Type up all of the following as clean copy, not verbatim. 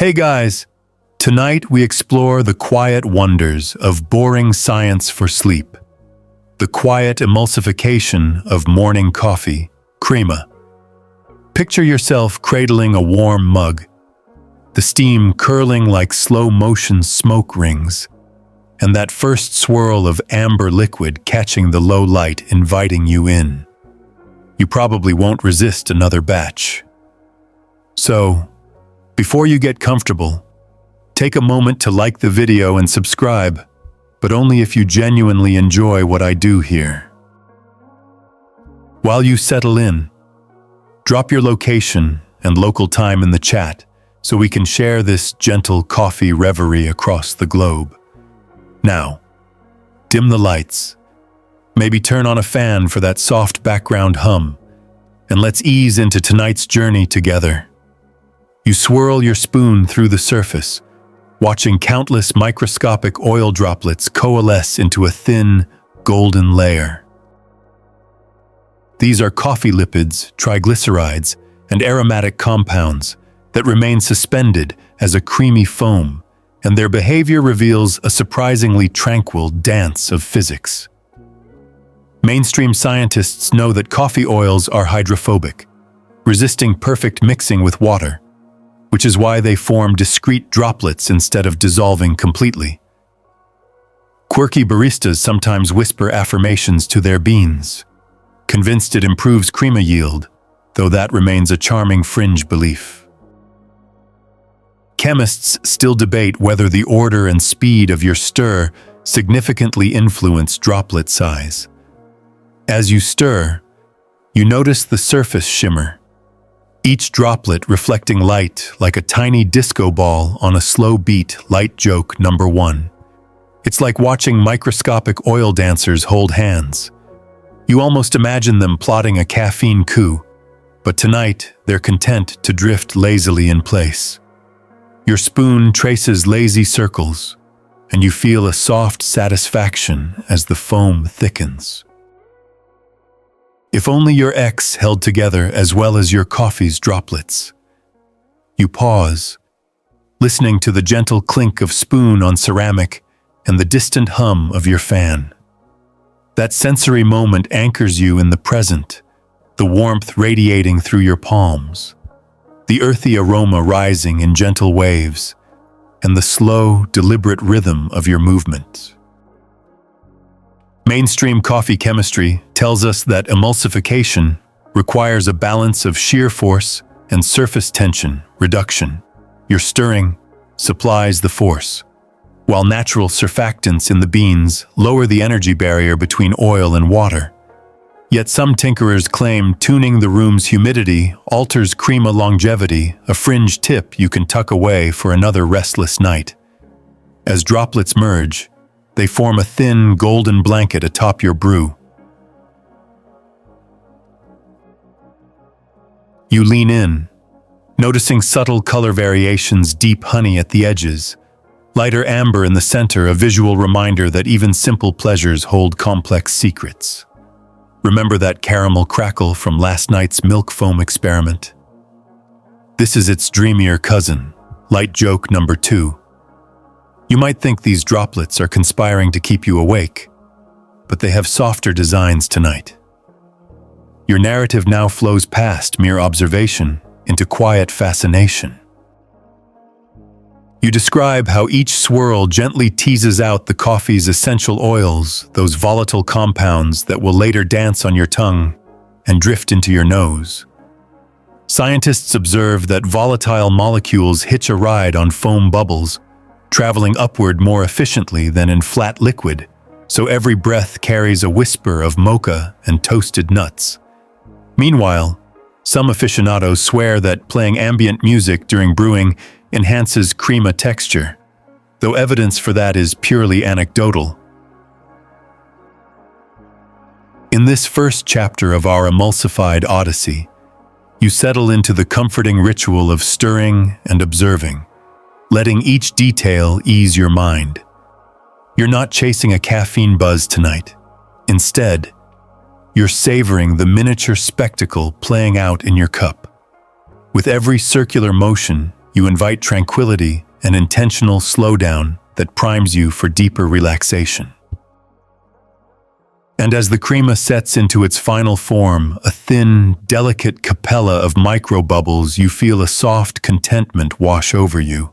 Hey guys! Tonight we explore the quiet wonders of boring science for sleep. The quiet emulsification of morning coffee, Crema. Picture yourself cradling a warm mug, the steam curling like slow-motion smoke rings, and that first swirl of amber liquid catching the low light inviting you in. You probably won't resist another batch. So, before you get comfortable, take a moment to like the video and subscribe, but only if you genuinely enjoy what I do here. While you settle in, drop your location and local time in the chat so we can share this gentle coffee reverie across the globe. Now, dim the lights, maybe turn on a fan for that soft background hum, and let's ease into tonight's journey together. You swirl your spoon through the surface, watching countless microscopic oil droplets coalesce into a thin, golden layer. These are coffee lipids, triglycerides, and aromatic compounds that remain suspended as a creamy foam, and their behavior reveals a surprisingly tranquil dance of physics. Mainstream scientists know that coffee oils are hydrophobic, resisting perfect mixing with water, which is why they form discrete droplets instead of dissolving completely. Quirky baristas sometimes whisper affirmations to their beans, convinced it improves crema yield, though that remains a charming fringe belief. Chemists still debate whether the order and speed of your stir significantly influence droplet size. As you stir, you notice the surface shimmer, each droplet reflecting light like a tiny disco ball on a slow beat light joke number 1. It's like watching microscopic oil dancers hold hands. You almost imagine them plotting a caffeine coup, but tonight they're content to drift lazily in place. Your spoon traces lazy circles, and you feel a soft satisfaction as the foam thickens. If only your X held together as well as your coffee's droplets. You pause, listening to the gentle clink of spoon on ceramic and the distant hum of your fan. That sensory moment anchors you in the present, the warmth radiating through your palms, the earthy aroma rising in gentle waves, and the slow, deliberate rhythm of your movement. Mainstream coffee chemistry tells us that emulsification requires a balance of shear force and surface tension reduction. Your stirring supplies the force, while natural surfactants in the beans lower the energy barrier between oil and water. Yet some tinkerers claim tuning the room's humidity alters crema longevity, a fringe tip you can tuck away for another restless night. As droplets merge, they form a thin, golden blanket atop your brew. You lean in, noticing subtle color variations, deep honey at the edges, lighter amber in the center, a visual reminder that even simple pleasures hold complex secrets. Remember that caramel crackle from last night's milk foam experiment? This is its dreamier cousin, light joke number 2. You might think these droplets are conspiring to keep you awake, but they have softer designs tonight. Your narrative now flows past mere observation into quiet fascination. You describe how each swirl gently teases out the coffee's essential oils, those volatile compounds that will later dance on your tongue and drift into your nose. Scientists observe that volatile molecules hitch a ride on foam bubbles, traveling upward more efficiently than in flat liquid, so every breath carries a whisper of mocha and toasted nuts. Meanwhile, some aficionados swear that playing ambient music during brewing enhances crema texture, though evidence for that is purely anecdotal. In this first chapter of our emulsified odyssey, you settle into the comforting ritual of stirring and observing, letting each detail ease your mind. You're not chasing a caffeine buzz tonight. Instead, you're savoring the miniature spectacle playing out in your cup. With every circular motion, you invite tranquility and intentional slowdown that primes you for deeper relaxation. And as the crema sets into its final form, a thin, delicate capella of microbubbles, you feel a soft contentment wash over you.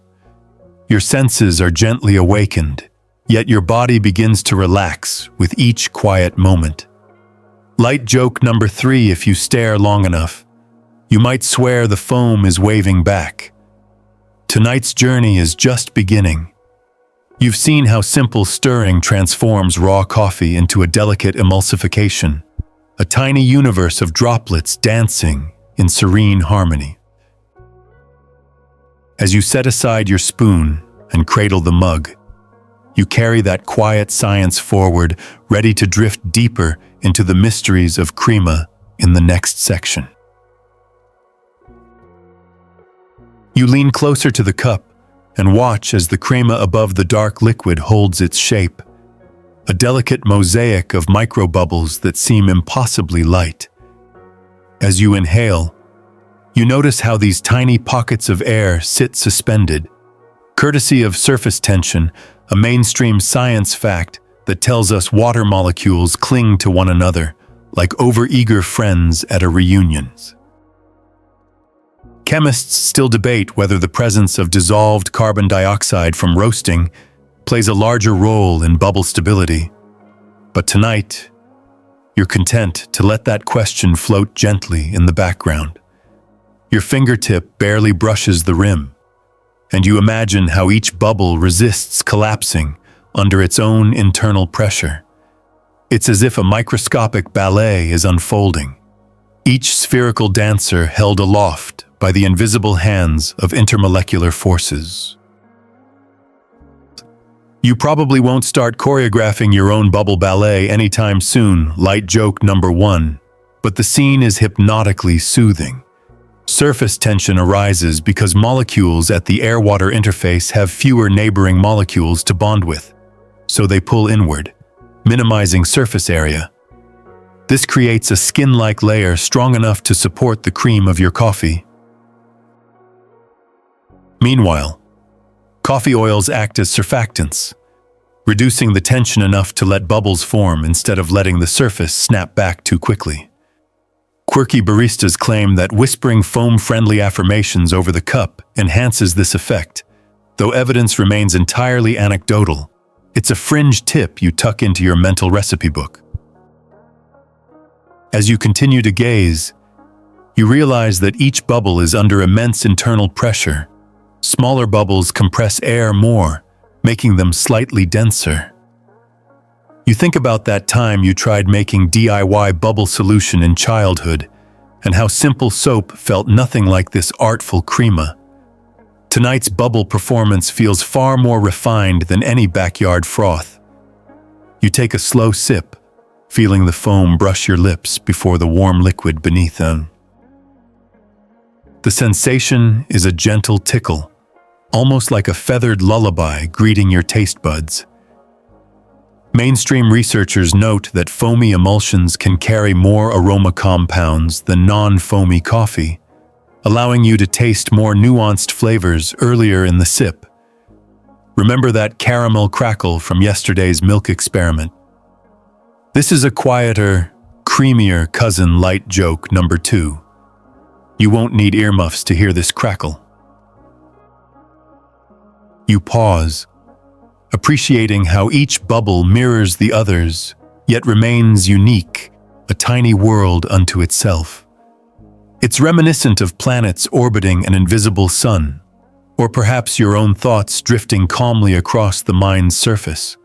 Your senses are gently awakened, yet your body begins to relax with each quiet moment. Light joke number 3: if you stare long enough, you might swear the foam is waving back. Tonight's journey is just beginning. You've seen how simple stirring transforms raw coffee into a delicate emulsification, a tiny universe of droplets dancing in serene harmony. As you set aside your spoon and cradle the mug, you carry that quiet science forward, ready to drift deeper into the mysteries of crema in the next section. You lean closer to the cup and watch as the crema above the dark liquid holds its shape, a delicate mosaic of microbubbles that seem impossibly light. As you inhale, you notice how these tiny pockets of air sit suspended, courtesy of surface tension, a mainstream science fact that tells us water molecules cling to one another like overeager friends at a reunion. Chemists still debate whether the presence of dissolved carbon dioxide from roasting plays a larger role in bubble stability. But tonight, you're content to let that question float gently in the background. Your fingertip barely brushes the rim, and you imagine how each bubble resists collapsing under its own internal pressure. It's as if a microscopic ballet is unfolding, each spherical dancer held aloft by the invisible hands of intermolecular forces. You probably won't start choreographing your own bubble ballet anytime soon, light joke number 1, but the scene is hypnotically soothing. Surface tension arises because molecules at the air-water interface have fewer neighboring molecules to bond with, so they pull inward, minimizing surface area. This creates a skin-like layer strong enough to support the cream of your coffee. Meanwhile, coffee oils act as surfactants, reducing the tension enough to let bubbles form instead of letting the surface snap back too quickly. Quirky baristas claim that whispering foam-friendly affirmations over the cup enhances this effect, though evidence remains entirely anecdotal. It's a fringe tip you tuck into your mental recipe book. As you continue to gaze, you realize that each bubble is under immense internal pressure. Smaller bubbles compress air more, making them slightly denser. You think about that time you tried making DIY bubble solution in childhood, and how simple soap felt nothing like this artful crema. Tonight's bubble performance feels far more refined than any backyard froth. You take a slow sip, feeling the foam brush your lips before the warm liquid beneath them. The sensation is a gentle tickle, almost like a feathered lullaby greeting your taste buds. Mainstream researchers note that foamy emulsions can carry more aroma compounds than non-foamy coffee, allowing you to taste more nuanced flavors earlier in the sip. Remember that caramel crackle from yesterday's milk experiment? This is a quieter, creamier cousin light joke number 2. You won't need earmuffs to hear this crackle. You pause, appreciating how each bubble mirrors the others, yet remains unique, a tiny world unto itself. It's reminiscent of planets orbiting an invisible sun, or perhaps your own thoughts drifting calmly across the mind's surface.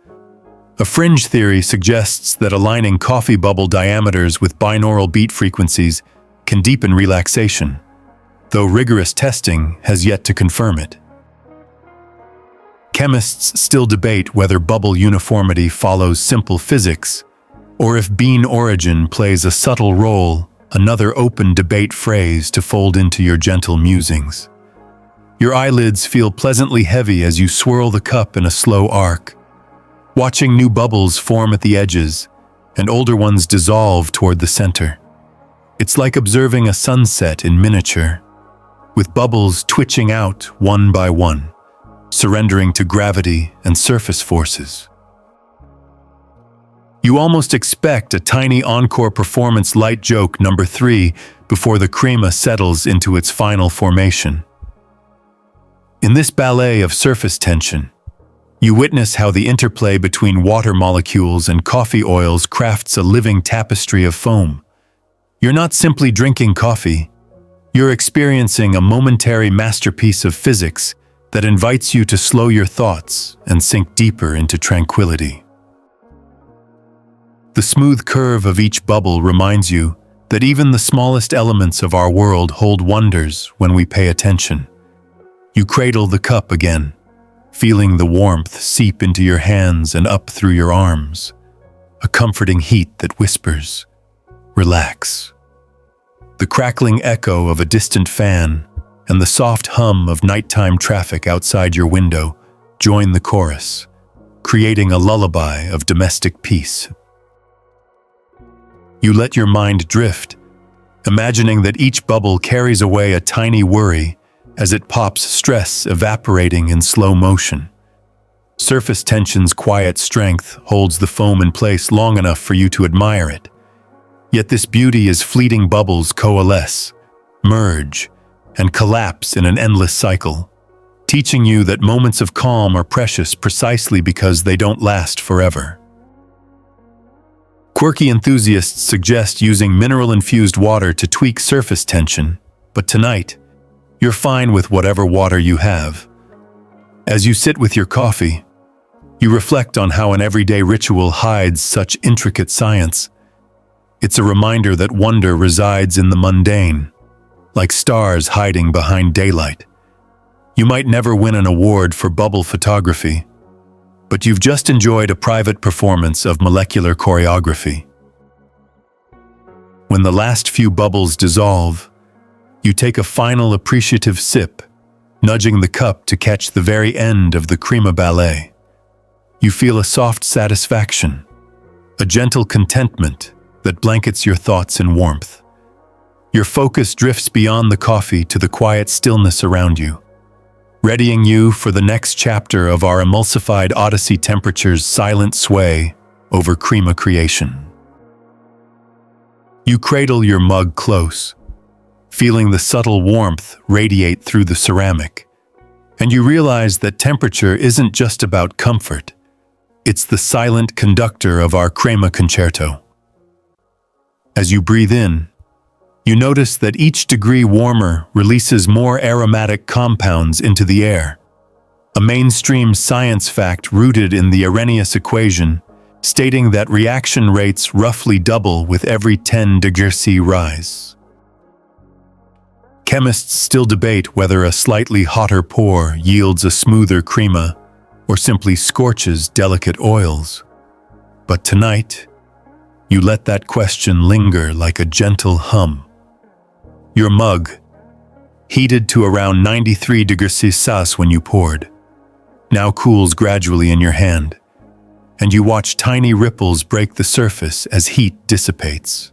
A fringe theory suggests that aligning coffee bubble diameters with binaural beat frequencies can deepen relaxation, though rigorous testing has yet to confirm it. Chemists still debate whether bubble uniformity follows simple physics, or if bean origin plays a subtle role, another open debate phrase to fold into your gentle musings. Your eyelids feel pleasantly heavy as you swirl the cup in a slow arc, watching new bubbles form at the edges and older ones dissolve toward the center. It's like observing a sunset in miniature, with bubbles twitching out one by one, surrendering to gravity and surface forces. You almost expect a tiny encore performance light joke number 3 before the crema settles into its final formation. In this ballet of surface tension, you witness how the interplay between water molecules and coffee oils crafts a living tapestry of foam. You're not simply drinking coffee, you're experiencing a momentary masterpiece of physics that invites you to slow your thoughts and sink deeper into tranquility. The smooth curve of each bubble reminds you that even the smallest elements of our world hold wonders when we pay attention. You cradle the cup again, feeling the warmth seep into your hands and up through your arms, a comforting heat that whispers, "Relax." The crackling echo of a distant fan and the soft hum of nighttime traffic outside your window join the chorus, creating a lullaby of domestic peace. You let your mind drift, imagining that each bubble carries away a tiny worry as it pops stress evaporating in slow motion. Surface tension's quiet strength holds the foam in place long enough for you to admire it. Yet this beauty as fleeting bubbles coalesce, merge, and collapse in an endless cycle, teaching you that moments of calm are precious precisely because they don't last forever. Quirky enthusiasts suggest using mineral-infused water to tweak surface tension, but tonight, you're fine with whatever water you have. As you sit with your coffee, you reflect on how an everyday ritual hides such intricate science. It's a reminder that wonder resides in the mundane, like stars hiding behind daylight. You might never win an award for bubble photography, but you've just enjoyed a private performance of molecular choreography. When the last few bubbles dissolve, you take a final appreciative sip, nudging the cup to catch the very end of the crema ballet. You feel a soft satisfaction, a gentle contentment that blankets your thoughts in warmth. Your focus drifts beyond the coffee to the quiet stillness around you, readying you for the next chapter of our emulsified Odyssey temperature's silent sway over crema creation. You cradle your mug close, feeling the subtle warmth radiate through the ceramic, and you realize that temperature isn't just about comfort, it's the silent conductor of our crema concerto. As you breathe in, you notice that each degree warmer releases more aromatic compounds into the air, a mainstream science fact rooted in the Arrhenius equation, stating that reaction rates roughly double with every 10 degrees C rise. Chemists still debate whether a slightly hotter pour yields a smoother crema or simply scorches delicate oils. But tonight, you let that question linger like a gentle hum. Your mug, heated to around 93 degrees Celsius when you poured, now cools gradually in your hand, and you watch tiny ripples break the surface as heat dissipates.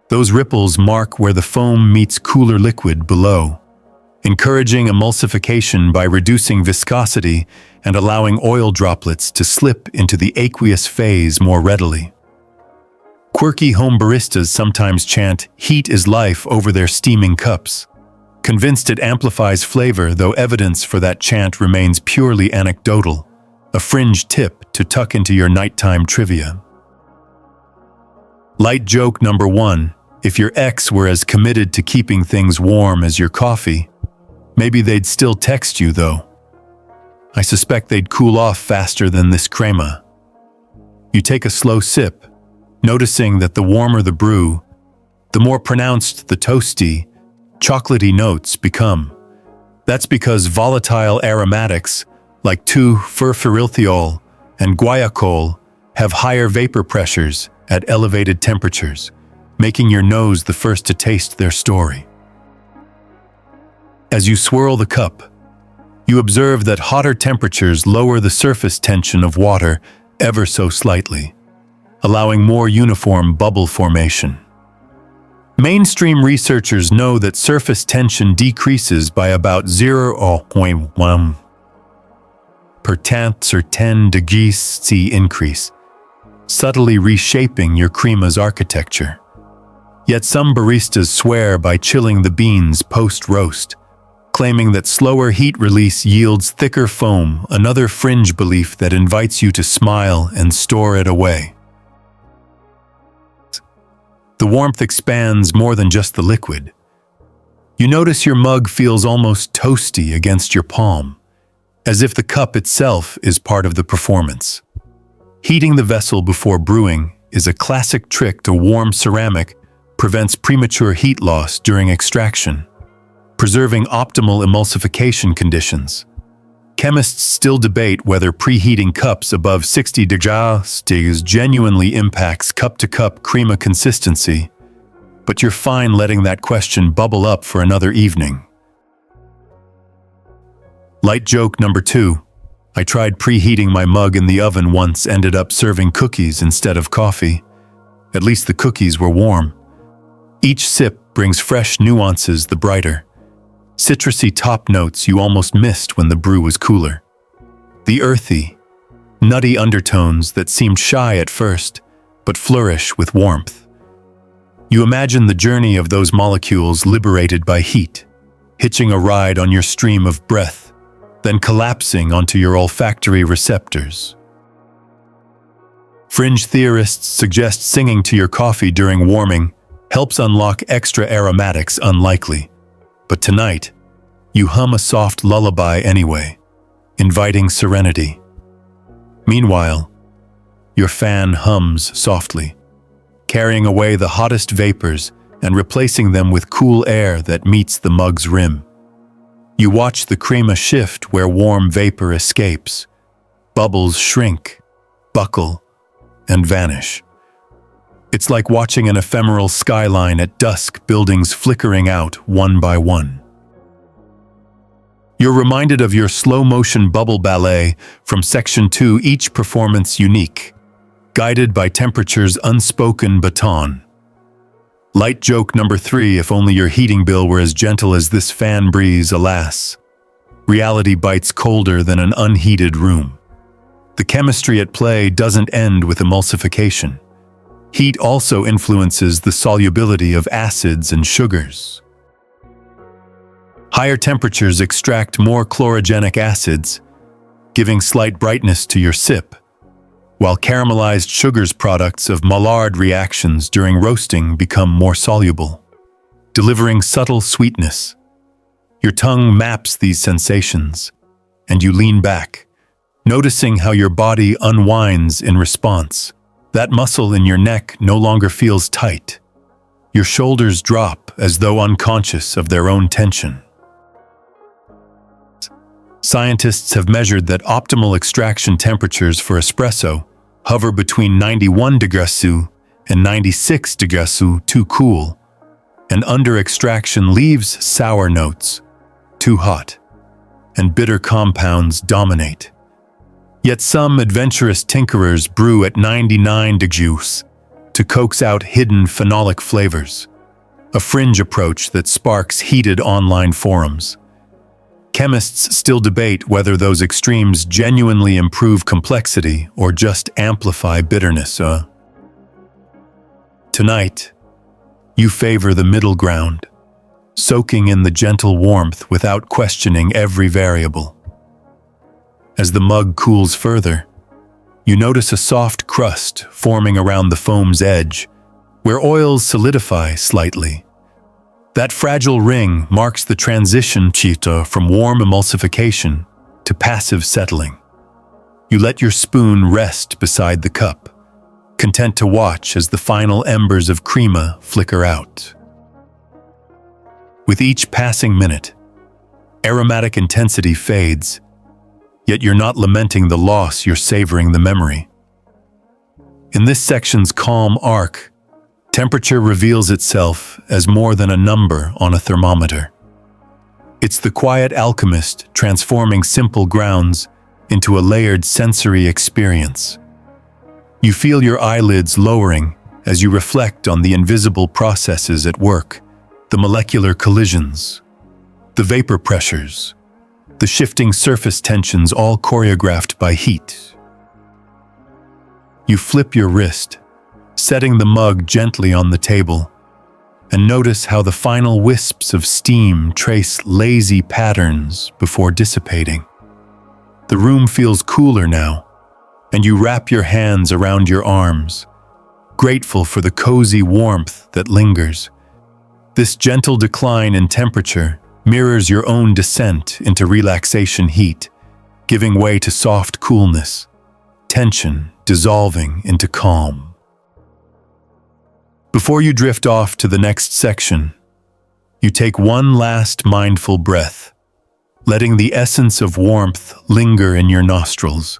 Those ripples mark where the foam meets cooler liquid below, encouraging emulsification by reducing viscosity and allowing oil droplets to slip into the aqueous phase more readily. Quirky home baristas sometimes chant, "Heat is life" over their steaming cups, convinced it amplifies flavor, though evidence for that chant remains purely anecdotal, a fringe tip to tuck into your nighttime trivia. Light joke number 1, if your ex were as committed to keeping things warm as your coffee, maybe they'd still text you though. I suspect they'd cool off faster than this crema. You take a slow sip, noticing that the warmer the brew, the more pronounced the toasty, chocolatey notes become. That's because volatile aromatics like 2,4-furfurylethiol and guaiacol have higher vapor pressures at elevated temperatures, making your nose the first to taste their story. As you swirl the cup, you observe that hotter temperatures lower the surface tension of water ever so slightly, allowing more uniform bubble formation. Mainstream researchers know that surface tension decreases by about 0.1 per tenth or 10 degrees C increase, subtly reshaping your crema's architecture. Yet some baristas swear by chilling the beans post-roast, claiming that slower heat release yields thicker foam, another fringe belief that invites you to smile and store it away. The warmth expands more than just the liquid. You notice your mug feels almost toasty against your palm, as if the cup itself is part of the performance. Heating the vessel before brewing is a classic trick to warm ceramic, prevents premature heat loss during extraction, preserving optimal emulsification conditions. Chemists still debate whether preheating cups above 60 degrees genuinely impacts cup-to-cup crema consistency, but you're fine letting that question bubble up for another evening. Light joke number 2. I tried preheating my mug in the oven once, ended up serving cookies instead of coffee. At least the cookies were warm. Each sip brings fresh nuances, the brighter, citrusy top notes you almost missed when the brew was cooler. The earthy, nutty undertones that seemed shy at first, but flourish with warmth. You imagine the journey of those molecules liberated by heat, hitching a ride on your stream of breath, then collapsing onto your olfactory receptors. Fringe theorists suggest singing to your coffee during warming helps unlock extra aromatics unlikely. But tonight, you hum a soft lullaby anyway, inviting serenity. Meanwhile, your fan hums softly, carrying away the hottest vapors and replacing them with cool air that meets the mug's rim. You watch the crema shift where warm vapor escapes. Bubbles shrink, buckle, and vanish. It's like watching an ephemeral skyline at dusk, buildings flickering out one by one. You're reminded of your slow-motion bubble ballet from Section 2, each performance unique, guided by temperature's unspoken baton. Light joke number 3, if only your heating bill were as gentle as this fan breeze, alas. Reality bites colder than an unheated room. The chemistry at play doesn't end with emulsification. Heat also influences the solubility of acids and sugars. Higher temperatures extract more chlorogenic acids, giving slight brightness to your sip, while caramelized sugars, products of Maillard reactions during roasting, become more soluble, delivering subtle sweetness. Your tongue maps these sensations, and you lean back, noticing how your body unwinds in response. That muscle in your neck no longer feels tight. Your shoulders drop as though unconscious of their own tension. Scientists have measured that optimal extraction temperatures for espresso hover between 91 degrees C and 96 degrees C, too cool, and under-extraction leaves sour notes, too hot, and bitter compounds dominate. Yet some adventurous tinkerers brew at 99 degrees to coax out hidden phenolic flavors, a fringe approach that sparks heated online forums. Chemists still debate whether those extremes genuinely improve complexity or just amplify bitterness. Tonight, you favor the middle ground, soaking in the gentle warmth without questioning every variable. As the mug cools further, you notice a soft crust forming around the foam's edge, where oils solidify slightly. That fragile ring marks the transition from warm emulsification to passive settling. You let your spoon rest beside the cup, content to watch as the final embers of crema flicker out. With each passing minute, aromatic intensity fades, yet you're not lamenting the loss, you're savoring the memory. In this section's calm arc, temperature reveals itself as more than a number on a thermometer. It's the quiet alchemist transforming simple grounds into a layered sensory experience. You feel your eyelids lowering as you reflect on the invisible processes at work, the molecular collisions, the vapor pressures, the shifting surface tensions, all choreographed by heat. You flip your wrist, setting the mug gently on the table, and notice how the final wisps of steam trace lazy patterns before dissipating. The room feels cooler now, and you wrap your hands around your arms, grateful for the cozy warmth that lingers. This gentle decline in temperature mirrors your own descent into relaxation heat, giving way to soft coolness, tension dissolving into calm. Before you drift off to the next section, you take one last mindful breath, letting the essence of warmth linger in your nostrils.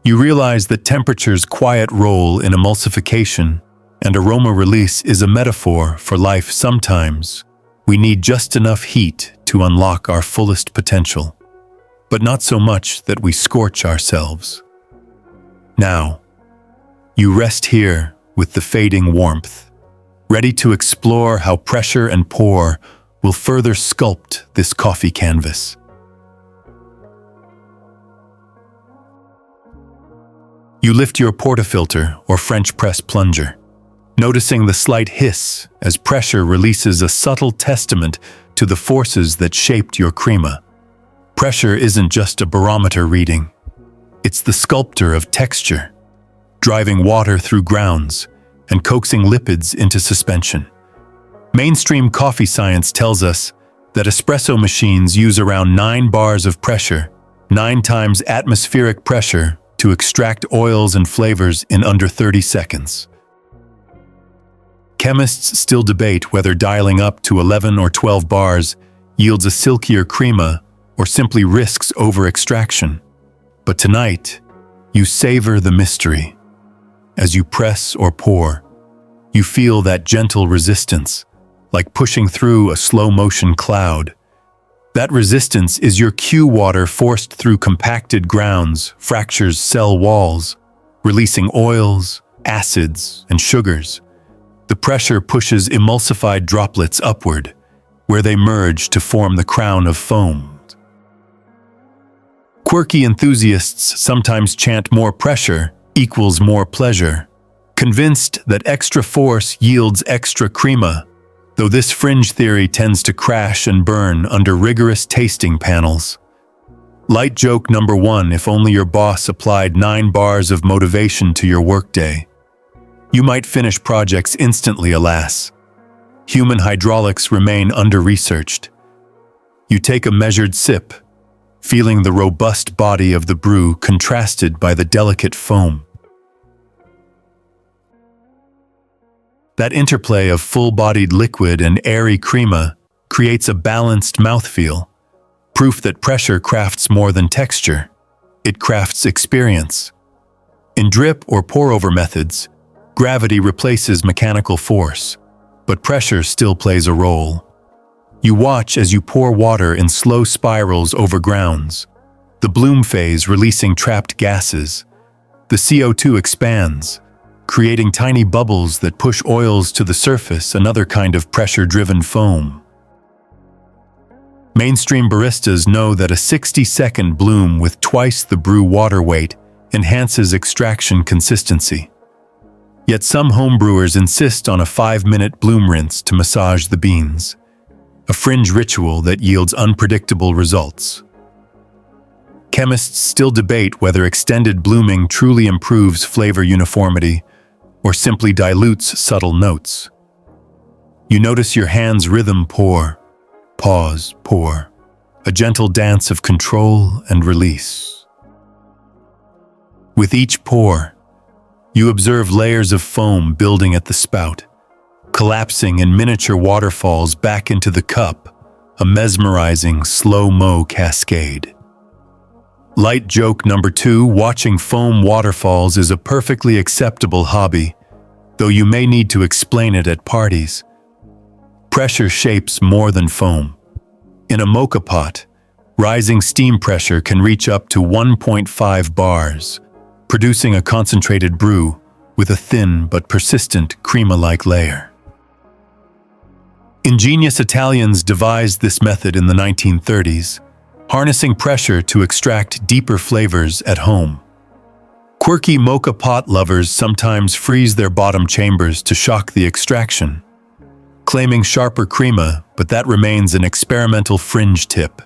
You realize that temperature's quiet role in emulsification and aroma release is a metaphor for life. Sometimes we need just enough heat to unlock our fullest potential, but not so much that we scorch ourselves. Now, you rest here with the fading warmth, ready to explore how pressure and pour will further sculpt this coffee canvas. You lift your portafilter or French press plunger, noticing the slight hiss as pressure releases a subtle testament to the forces that shaped your crema. Pressure isn't just a barometer reading. It's the sculptor of texture, driving water through grounds and coaxing lipids into suspension. Mainstream coffee science tells us that espresso machines use around 9 bars of pressure, 9 times atmospheric pressure, to extract oils and flavors in under 30 seconds. Chemists still debate whether dialing up to 11 or 12 bars yields a silkier crema or simply risks over-extraction. But tonight, you savor the mystery. As you press or pour, you feel that gentle resistance, like pushing through a slow-motion cloud. That resistance is your cue water forced through compacted grounds, fractures cell walls, releasing oils, acids, and sugars. The pressure pushes emulsified droplets upward, where they merge to form the crown of foam. Quirky enthusiasts sometimes chant more pressure equals more pleasure, convinced that extra force yields extra crema, though this fringe theory tends to crash and burn under rigorous tasting panels. Light joke number 1: if only your boss applied 9 bars of motivation to your workday, you might finish projects instantly. Alas, human hydraulics remain under-researched. You take a measured sip, feeling the robust body of the brew contrasted by the delicate foam. That interplay of full-bodied liquid and airy crema creates a balanced mouthfeel, proof that pressure crafts more than texture. It crafts experience. In drip or pour-over methods, gravity replaces mechanical force, but pressure still plays a role. You watch as you pour water in slow spirals over grounds, the bloom phase releasing trapped gases. The CO2 expands, creating tiny bubbles that push oils to the surface, another kind of pressure-driven foam. Mainstream baristas know that a 60-second bloom with twice the brew water weight enhances extraction consistency. Yet some homebrewers insist on a 5-minute bloom rinse to massage the beans, a fringe ritual that yields unpredictable results. Chemists still debate whether extended blooming truly improves flavor uniformity or simply dilutes subtle notes. You notice your hands' rhythm: pour, pause, pour, a gentle dance of control and release. With each pour, you observe layers of foam building at the spout, collapsing in miniature waterfalls back into the cup, a mesmerizing slow-mo cascade. Light joke number 2: watching foam waterfalls is a perfectly acceptable hobby, though you may need to explain it at parties. Pressure shapes more than foam. In a mocha pot, rising steam pressure can reach up to 1.5 bars, producing a concentrated brew, with a thin but persistent crema-like layer. Ingenious Italians devised this method in the 1930s, harnessing pressure to extract deeper flavors at home. Quirky mocha pot lovers sometimes freeze their bottom chambers to shock the extraction, claiming sharper crema, but that remains an experimental fringe tip.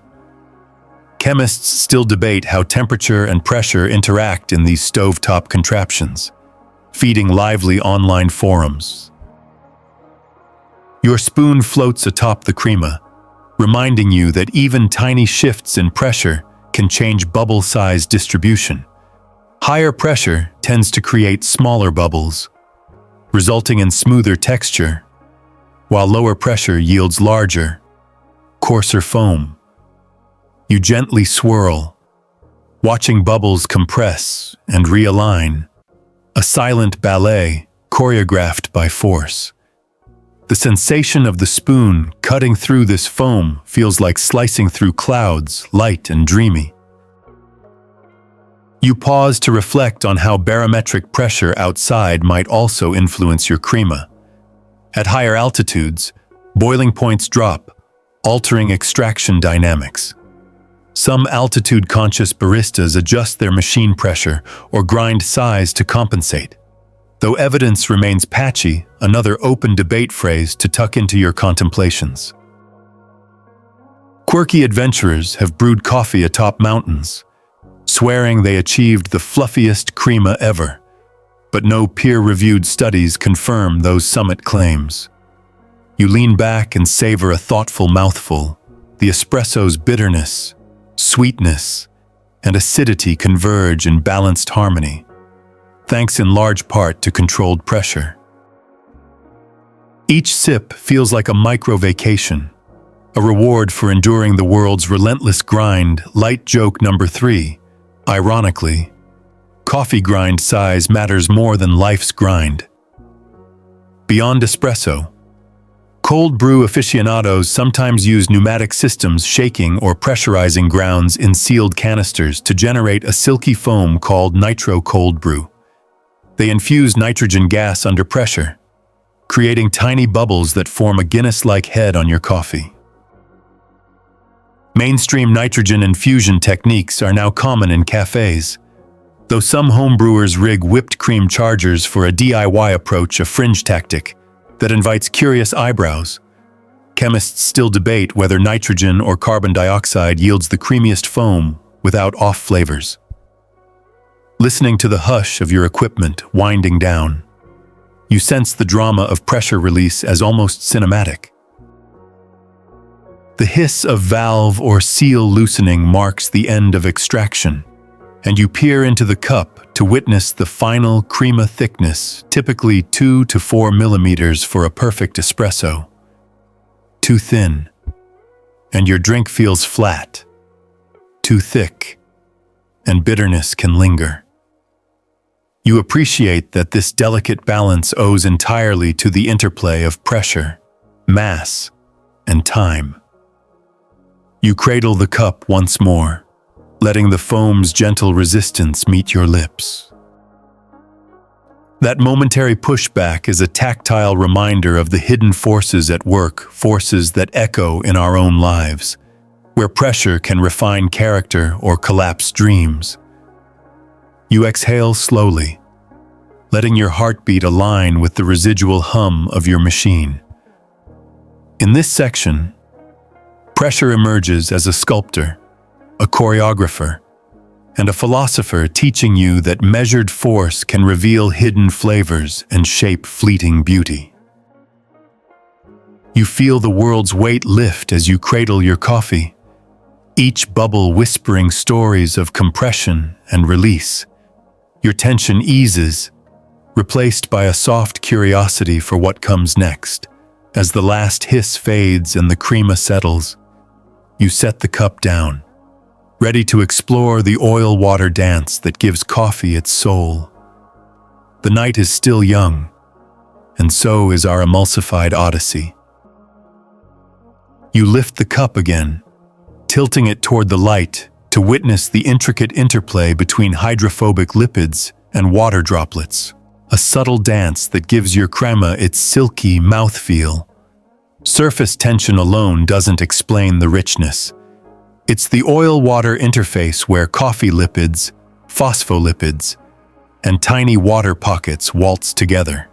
Chemists still debate how temperature and pressure interact in these stovetop contraptions, feeding lively online forums. Your spoon floats atop the crema, reminding you that even tiny shifts in pressure can change bubble size distribution. Higher pressure tends to create smaller bubbles, resulting in smoother texture, while lower pressure yields larger, coarser foam. You gently swirl, watching bubbles compress and realign, a silent ballet choreographed by force. The sensation of the spoon cutting through this foam feels like slicing through clouds, light and dreamy. You pause to reflect on how barometric pressure outside might also influence your crema. At higher altitudes, boiling points drop, altering extraction dynamics. Some altitude-conscious baristas adjust their machine pressure or grind size to compensate. Though evidence remains patchy, another open debate phrase to tuck into your contemplations. Quirky adventurers have brewed coffee atop mountains, swearing they achieved the fluffiest crema ever, but no peer-reviewed studies confirm those summit claims. You lean back and savor a thoughtful mouthful. The espresso's bitterness, sweetness, and acidity converge in balanced harmony, thanks in large part to controlled pressure. Each sip feels like a micro-vacation, a reward for enduring the world's relentless grind. Light joke number 3. Ironically, coffee grind size matters more than life's grind. Beyond espresso, cold brew aficionados sometimes use pneumatic systems shaking or pressurizing grounds in sealed canisters to generate a silky foam called nitro cold brew. They infuse nitrogen gas under pressure, creating tiny bubbles that form a Guinness-like head on your coffee. Mainstream nitrogen infusion techniques are now common in cafes, though some homebrewers rig whipped cream chargers for a DIY approach, a fringe tactic that invites curious eyebrows. Chemists still debate whether nitrogen or carbon dioxide yields the creamiest foam without off flavors. Listening to the hush of your equipment winding down, you sense the drama of pressure release as almost cinematic. The hiss of valve or seal loosening marks the end of extraction, and you peer into the cup to witness the final crema thickness, typically 2 to 4 millimeters for a perfect espresso. Too thin, and your drink feels flat. Too thick, and bitterness can linger. You appreciate that this delicate balance owes entirely to the interplay of pressure, mass, and time. You cradle the cup once more, letting the foam's gentle resistance meet your lips. That momentary pushback is a tactile reminder of the hidden forces at work, forces that echo in our own lives, where pressure can refine character or collapse dreams. You exhale slowly, letting your heartbeat align with the residual hum of your machine. In this section, pressure emerges as a sculptor, a choreographer, and a philosopher, teaching you that measured force can reveal hidden flavors and shape fleeting beauty. You feel the world's weight lift as you cradle your coffee, each bubble whispering stories of compression and release. Your tension eases, replaced by a soft curiosity for what comes next. As the last hiss fades and the crema settles, you set the cup down, ready to explore the oil-water dance that gives coffee its soul. The night is still young, and so is our emulsified odyssey. You lift the cup again, tilting it toward the light to witness the intricate interplay between hydrophobic lipids and water droplets. a subtle dance that gives your crema its silky mouthfeel. Surface tension alone doesn't explain the richness. It's the oil-water interface where coffee lipids, phospholipids, and tiny water pockets waltz together.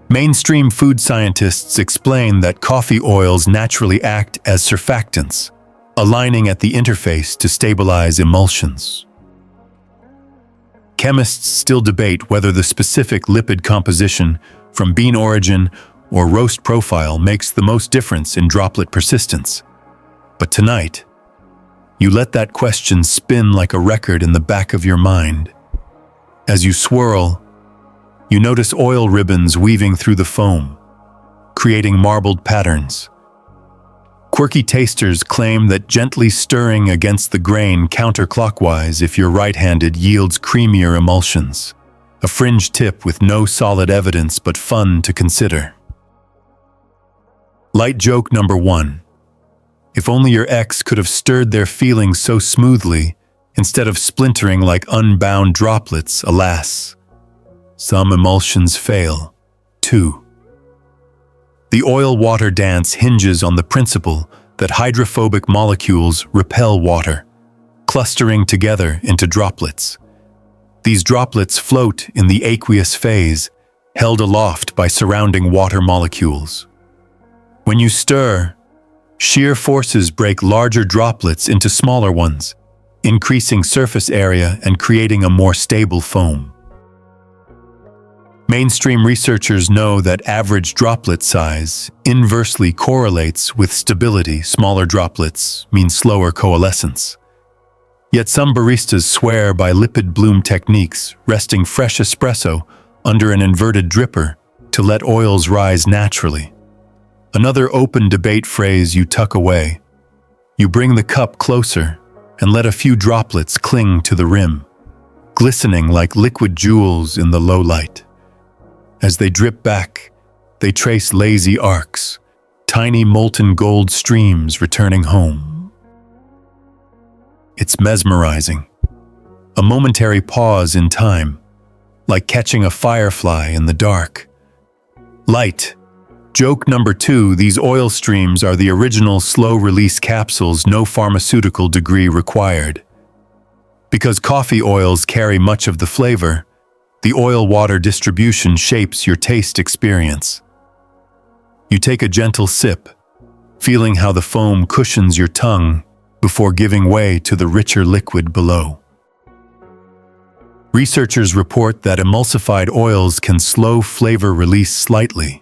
Mainstream food scientists explain that coffee oils naturally act as surfactants, aligning at the interface to stabilize emulsions. Chemists still debate whether the specific lipid composition from bean origin or roast profile makes the most difference in droplet persistence. But tonight, you let that question spin like a record in the back of your mind. As you swirl, you notice oil ribbons weaving through the foam, creating marbled patterns. Quirky tasters claim that gently stirring against the grain counterclockwise if you're right-handed yields creamier emulsions. A fringe tip with no solid evidence but fun to consider. Light joke number 1. If only your ex could have stirred their feelings so smoothly instead of splintering like unbound droplets, alas. Some emulsions fail, too. The oil-water dance hinges on the principle that hydrophobic molecules repel water, clustering together into droplets. These droplets float in the aqueous phase, held aloft by surrounding water molecules. When you stir, shear forces break larger droplets into smaller ones, increasing surface area and creating a more stable foam. Mainstream researchers know that average droplet size inversely correlates with stability. Smaller droplets mean slower coalescence. Yet some baristas swear by lipid bloom techniques, resting fresh espresso under an inverted dripper to let oils rise naturally. Another open debate phrase you tuck away. You bring the cup closer and let a few droplets cling to the rim, glistening like liquid jewels in the low light. As they drip back, they trace lazy arcs, tiny molten gold streams returning home. It's mesmerizing. A momentary pause in time, like catching a firefly in the dark. Light. Joke number 2, these oil streams are the original slow-release capsules, no pharmaceutical degree required. Because coffee oils carry much of the flavor, the oil-water distribution shapes your taste experience. You take a gentle sip, feeling how the foam cushions your tongue before giving way to the richer liquid below. Researchers report that emulsified oils can slow flavor release slightly,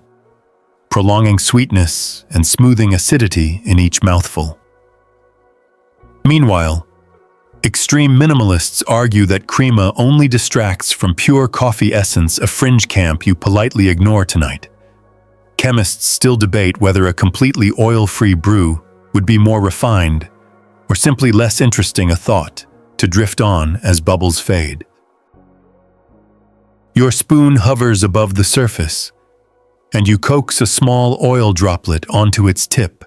prolonging sweetness and smoothing acidity in each mouthful. Meanwhile, extreme minimalists argue that crema only distracts from pure coffee essence, a fringe camp you politely ignore tonight. Chemists still debate whether a completely oil-free brew would be more refined or simply less interesting, a thought to drift on as bubbles fade. Your spoon hovers above the surface, and you coax a small oil droplet onto its tip,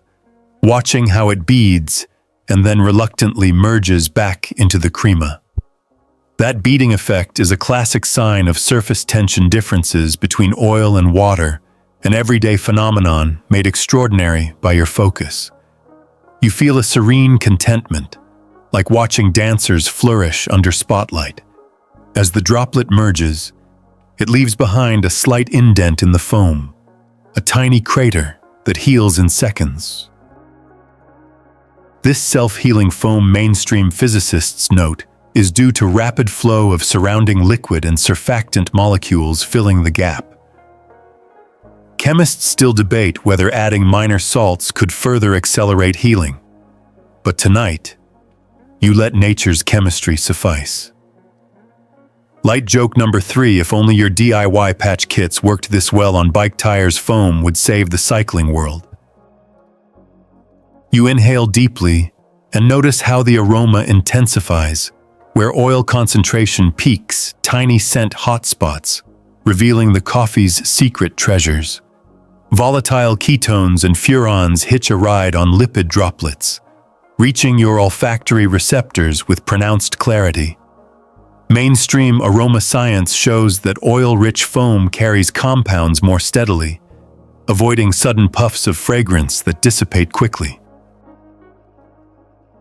watching how it beads and then reluctantly merges back into the crema. That beading effect is a classic sign of surface tension differences between oil and water, an everyday phenomenon made extraordinary by your focus. You feel a serene contentment, like watching dancers flourish under spotlight. As the droplet merges, it leaves behind a slight indent in the foam, a tiny crater that heals in seconds. This self-healing foam, mainstream physicists note, is due to rapid flow of surrounding liquid and surfactant molecules filling the gap. Chemists still debate whether adding minor salts could further accelerate healing. But tonight, you let nature's chemistry suffice. Light joke number 3, if only your DIY patch kits worked this well on bike tires, foam would save the cycling world. You inhale deeply and notice how the aroma intensifies, where oil concentration peaks, tiny scent hotspots, revealing the coffee's secret treasures. Volatile ketones and furans hitch a ride on lipid droplets, reaching your olfactory receptors with pronounced clarity. Mainstream aroma science shows that oil-rich foam carries compounds more steadily, avoiding sudden puffs of fragrance that dissipate quickly.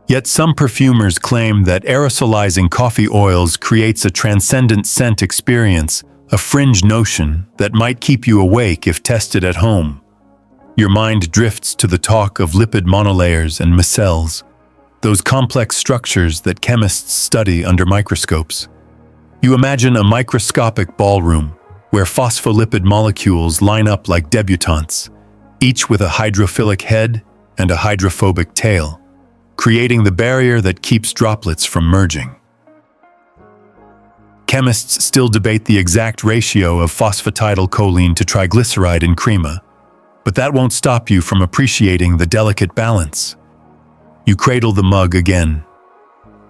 Yet some perfumers claim that aerosolizing coffee oils creates a transcendent scent experience, a fringe notion that might keep you awake if tested at home. Your mind drifts to the talk of lipid monolayers and micelles, those complex structures that chemists study under microscopes. You imagine a microscopic ballroom where phospholipid molecules line up like debutantes, each with a hydrophilic head and a hydrophobic tail, creating the barrier that keeps droplets from merging. Chemists still debate the exact ratio of phosphatidylcholine to triglyceride in Crema, but that won't stop you from appreciating the delicate balance. You cradle the mug again,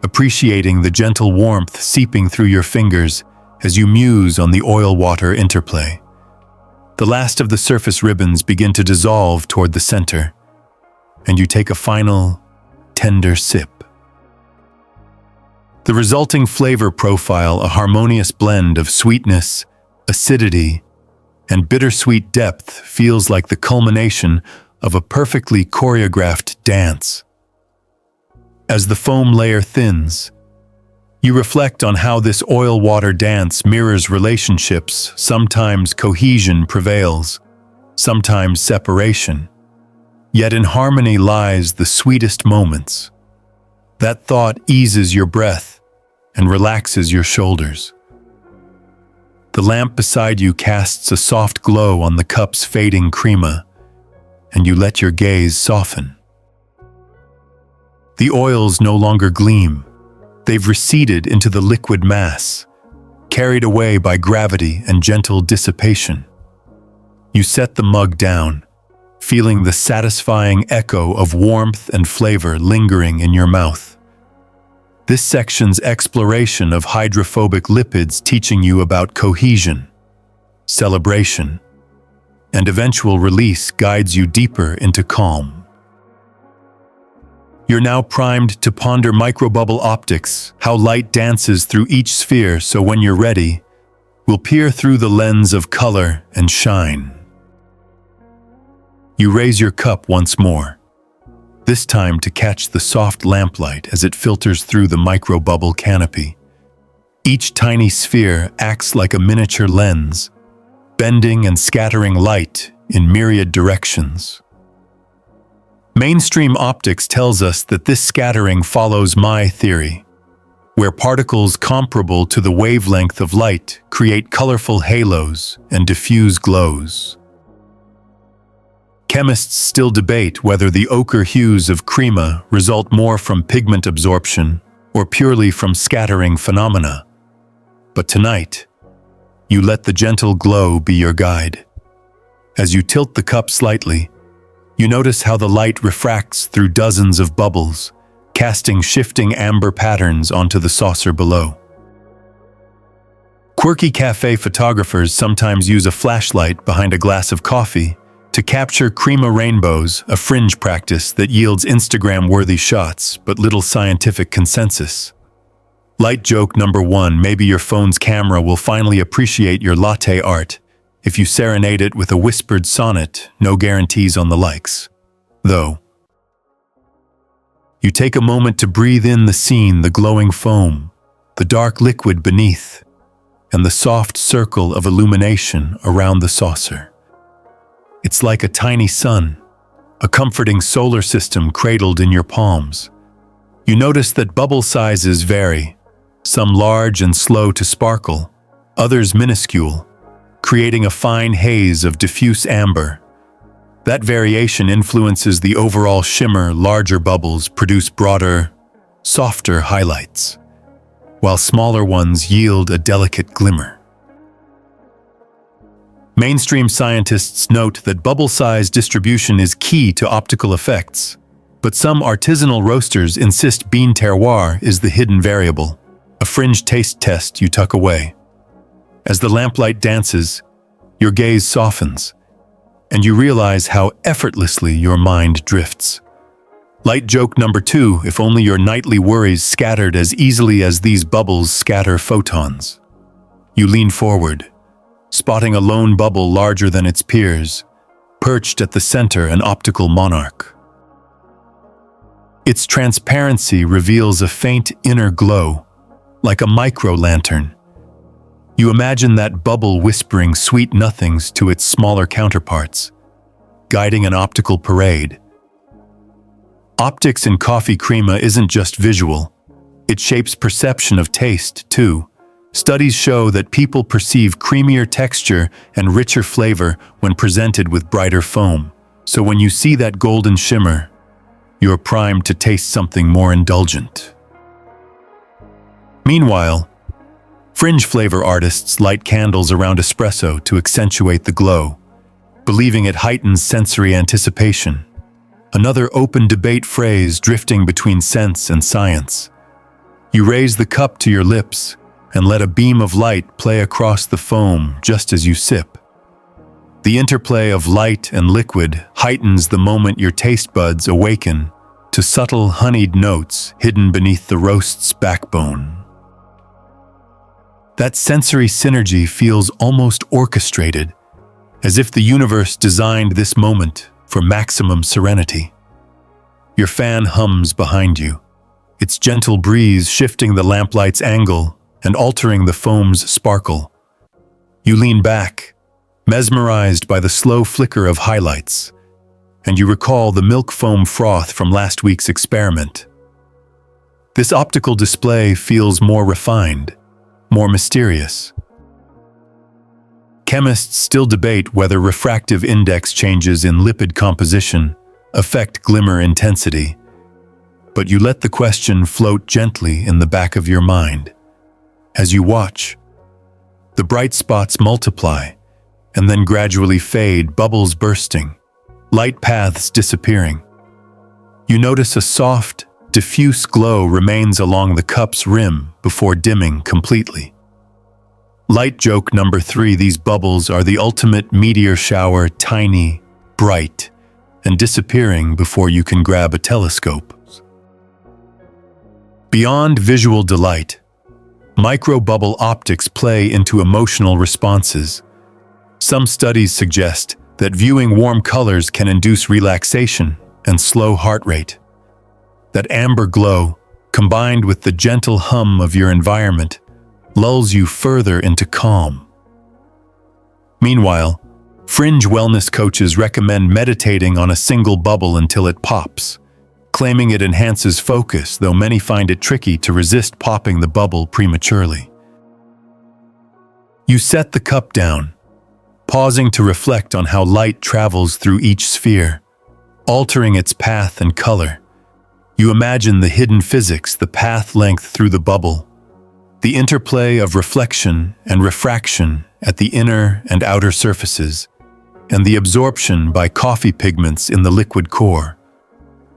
appreciating the gentle warmth seeping through your fingers as you muse on the oil-water interplay. The last of the surface ribbons begin to dissolve toward the center, and you take a final, tender sip. The resulting flavor profile, a harmonious blend of sweetness, acidity, and bittersweet depth, feels like the culmination of a perfectly choreographed dance. As the foam layer thins, you reflect on how this oil-water dance mirrors relationships. Sometimes cohesion prevails, sometimes separation. Yet in harmony lies the sweetest moments. That thought eases your breath and relaxes your shoulders. The lamp beside you casts a soft glow on the cup's fading crema, and you let your gaze soften. The oils no longer gleam. They've receded into the liquid mass, carried away by gravity and gentle dissipation. You set the mug down, feeling the satisfying echo of warmth and flavor lingering in your mouth. This section's exploration of hydrophobic lipids teaching you about cohesion, celebration, and eventual release guides you deeper into calm. You're now primed to ponder microbubble optics, how light dances through each sphere, so when you're ready, we'll peer through the lens of color and shine. You raise your cup once more, this time to catch the soft lamplight as it filters through the microbubble canopy. Each tiny sphere acts like a miniature lens, bending and scattering light in myriad directions. Mainstream optics tells us that this scattering follows my theory, where particles comparable to the wavelength of light create colorful halos and diffuse glows. Chemists still debate whether the ochre hues of Crema result more from pigment absorption or purely from scattering phenomena. But tonight, you let the gentle glow be your guide. As you tilt the cup slightly, you notice how the light refracts through dozens of bubbles, casting shifting amber patterns onto the saucer below. Quirky cafe photographers sometimes use a flashlight behind a glass of coffee to capture Crema rainbows, a fringe practice that yields Instagram-worthy shots but little scientific consensus. Light joke number 1, maybe your phone's camera will finally appreciate your latte art if you serenade it with a whispered sonnet. No guarantees on the likes, though. You take a moment to breathe in the scene, the glowing foam, the dark liquid beneath, and the soft circle of illumination around the saucer. It's like a tiny sun, a comforting solar system cradled in your palms. You notice that bubble sizes vary, some large and slow to sparkle, others minuscule, creating a fine haze of diffuse amber. That variation influences the overall shimmer. Larger bubbles produce broader, softer highlights, while smaller ones yield a delicate glimmer. Mainstream scientists note that bubble size distribution is key to optical effects, but some artisanal roasters insist bean terroir is the hidden variable, a fringe taste test you tuck away. As the lamplight dances, your gaze softens, and you realize how effortlessly your mind drifts. Light joke number 2, if only your nightly worries scattered as easily as these bubbles scatter photons. You lean forward, spotting a lone bubble larger than its peers, perched at the center, an optical monarch. Its transparency reveals a faint inner glow, like a micro-lantern. You imagine that bubble whispering sweet nothings to its smaller counterparts, guiding an optical parade. Optics in coffee crema isn't just visual. It shapes perception of taste, too. Studies show that people perceive creamier texture and richer flavor when presented with brighter foam. So when you see that golden shimmer, you're primed to taste something more indulgent. Meanwhile, fringe flavor artists light candles around espresso to accentuate the glow, believing it heightens sensory anticipation. Another open debate phrase drifting between sense and science. You raise the cup to your lips and let a beam of light play across the foam just as you sip. The interplay of light and liquid heightens the moment your taste buds awaken to subtle honeyed notes hidden beneath the roast's backbone. That sensory synergy feels almost orchestrated, as if the universe designed this moment for maximum serenity. Your fan hums behind you, its gentle breeze shifting the lamplight's angle and altering the foam's sparkle. You lean back, mesmerized by the slow flicker of highlights, and you recall the milk foam froth from last week's experiment. This optical display feels more refined, more mysterious. Chemists still debate whether refractive index changes in lipid composition affect glimmer intensity, but you let the question float gently in the back of your mind. As you watch, the bright spots multiply and then gradually fade, bubbles bursting, light paths disappearing. You notice a soft, diffuse glow remains along the cup's rim before dimming completely. Light joke number 3, these bubbles are the ultimate meteor shower, tiny, bright, and disappearing before you can grab a telescope. Beyond visual delight, microbubble optics play into emotional responses. Some studies suggest that viewing warm colors can induce relaxation and slow heart rate. That amber glow, combined with the gentle hum of your environment, lulls you further into calm. Meanwhile, fringe wellness coaches recommend meditating on a single bubble until it pops, claiming it enhances focus, though many find it tricky to resist popping the bubble prematurely. You set the cup down, pausing to reflect on how light travels through each sphere, altering its path and color. You imagine the hidden physics, the path length through the bubble, the interplay of reflection and refraction at the inner and outer surfaces, and the absorption by coffee pigments in the liquid core.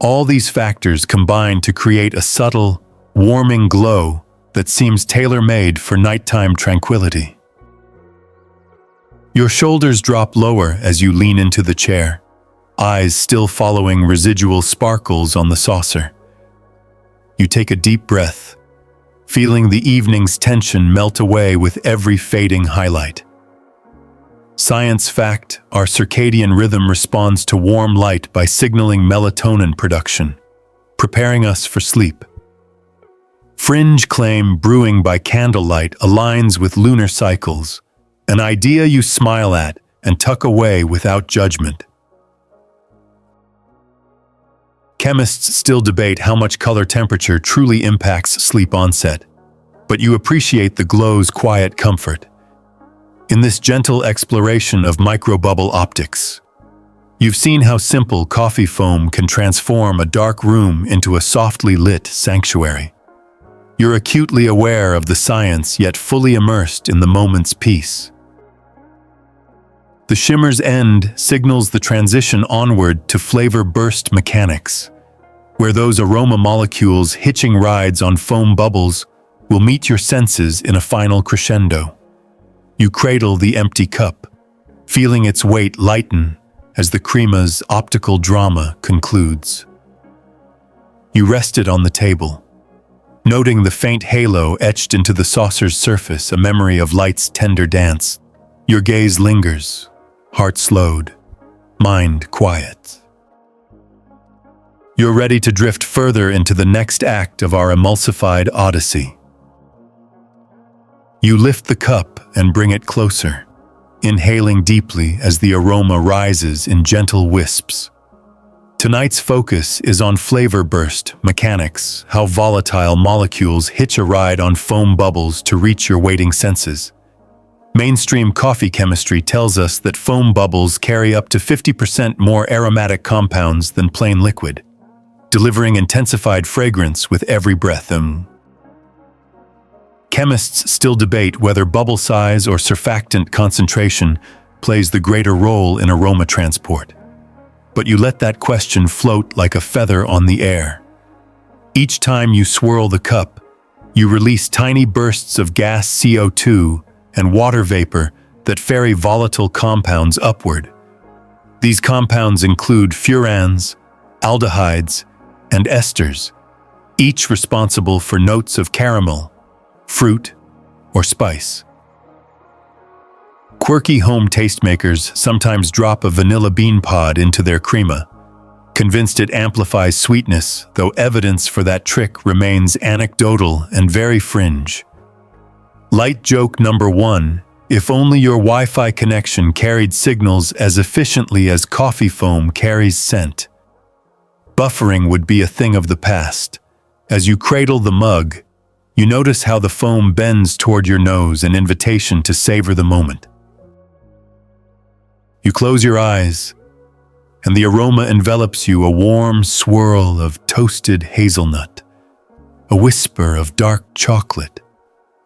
All these factors combine to create a subtle, warming glow that seems tailor-made for nighttime tranquility. Your shoulders drop lower as you lean into the chair, eyes still following residual sparkles on the saucer. You take a deep breath, feeling the evening's tension melt away with every fading highlight. Science fact: our circadian rhythm responds to warm light by signaling melatonin production, preparing us for sleep. Fringe claim brewing by candlelight aligns with lunar cycles, an idea you smile at and tuck away without judgment. Chemists still debate how much color temperature truly impacts sleep onset, but you appreciate the glow's quiet comfort. In this gentle exploration of microbubble optics, you've seen how simple coffee foam can transform a dark room into a softly lit sanctuary. You're acutely aware of the science, yet fully immersed in the moment's peace. The shimmer's end signals the transition onward to flavor burst mechanics, where those aroma molecules hitching rides on foam bubbles will meet your senses in a final crescendo. You cradle the empty cup, feeling its weight lighten as the crema's optical drama concludes. You rest it on the table, noting the faint halo etched into the saucer's surface, a memory of light's tender dance. Your gaze lingers, heart slowed, mind quiet. You're ready to drift further into the next act of our emulsified odyssey. You lift the cup and bring it closer, inhaling deeply as the aroma rises in gentle wisps. Tonight's focus is on flavor burst mechanics, how volatile molecules hitch a ride on foam bubbles to reach your waiting senses. Mainstream coffee chemistry tells us that foam bubbles carry up to 50% more aromatic compounds than plain liquid, delivering intensified fragrance with every breath. Chemists still debate whether bubble size or surfactant concentration plays the greater role in aroma transport. But you let that question float like a feather on the air. Each time you swirl the cup, you release tiny bursts of gas, CO2, and water vapor that ferry volatile compounds upward. These compounds include furans, aldehydes, and esters, each responsible for notes of caramel, fruit, or spice. Quirky home tastemakers sometimes drop a vanilla bean pod into their crema, convinced it amplifies sweetness, though evidence for that trick remains anecdotal and very fringe. Light joke number 1: if only your Wi-Fi connection carried signals as efficiently as coffee foam carries scent. Buffering would be a thing of the past. As you cradle the mug, you notice how the foam bends toward your nose, an invitation to savor the moment. You close your eyes, and the aroma envelops you, a warm swirl of toasted hazelnut, a whisper of dark chocolate,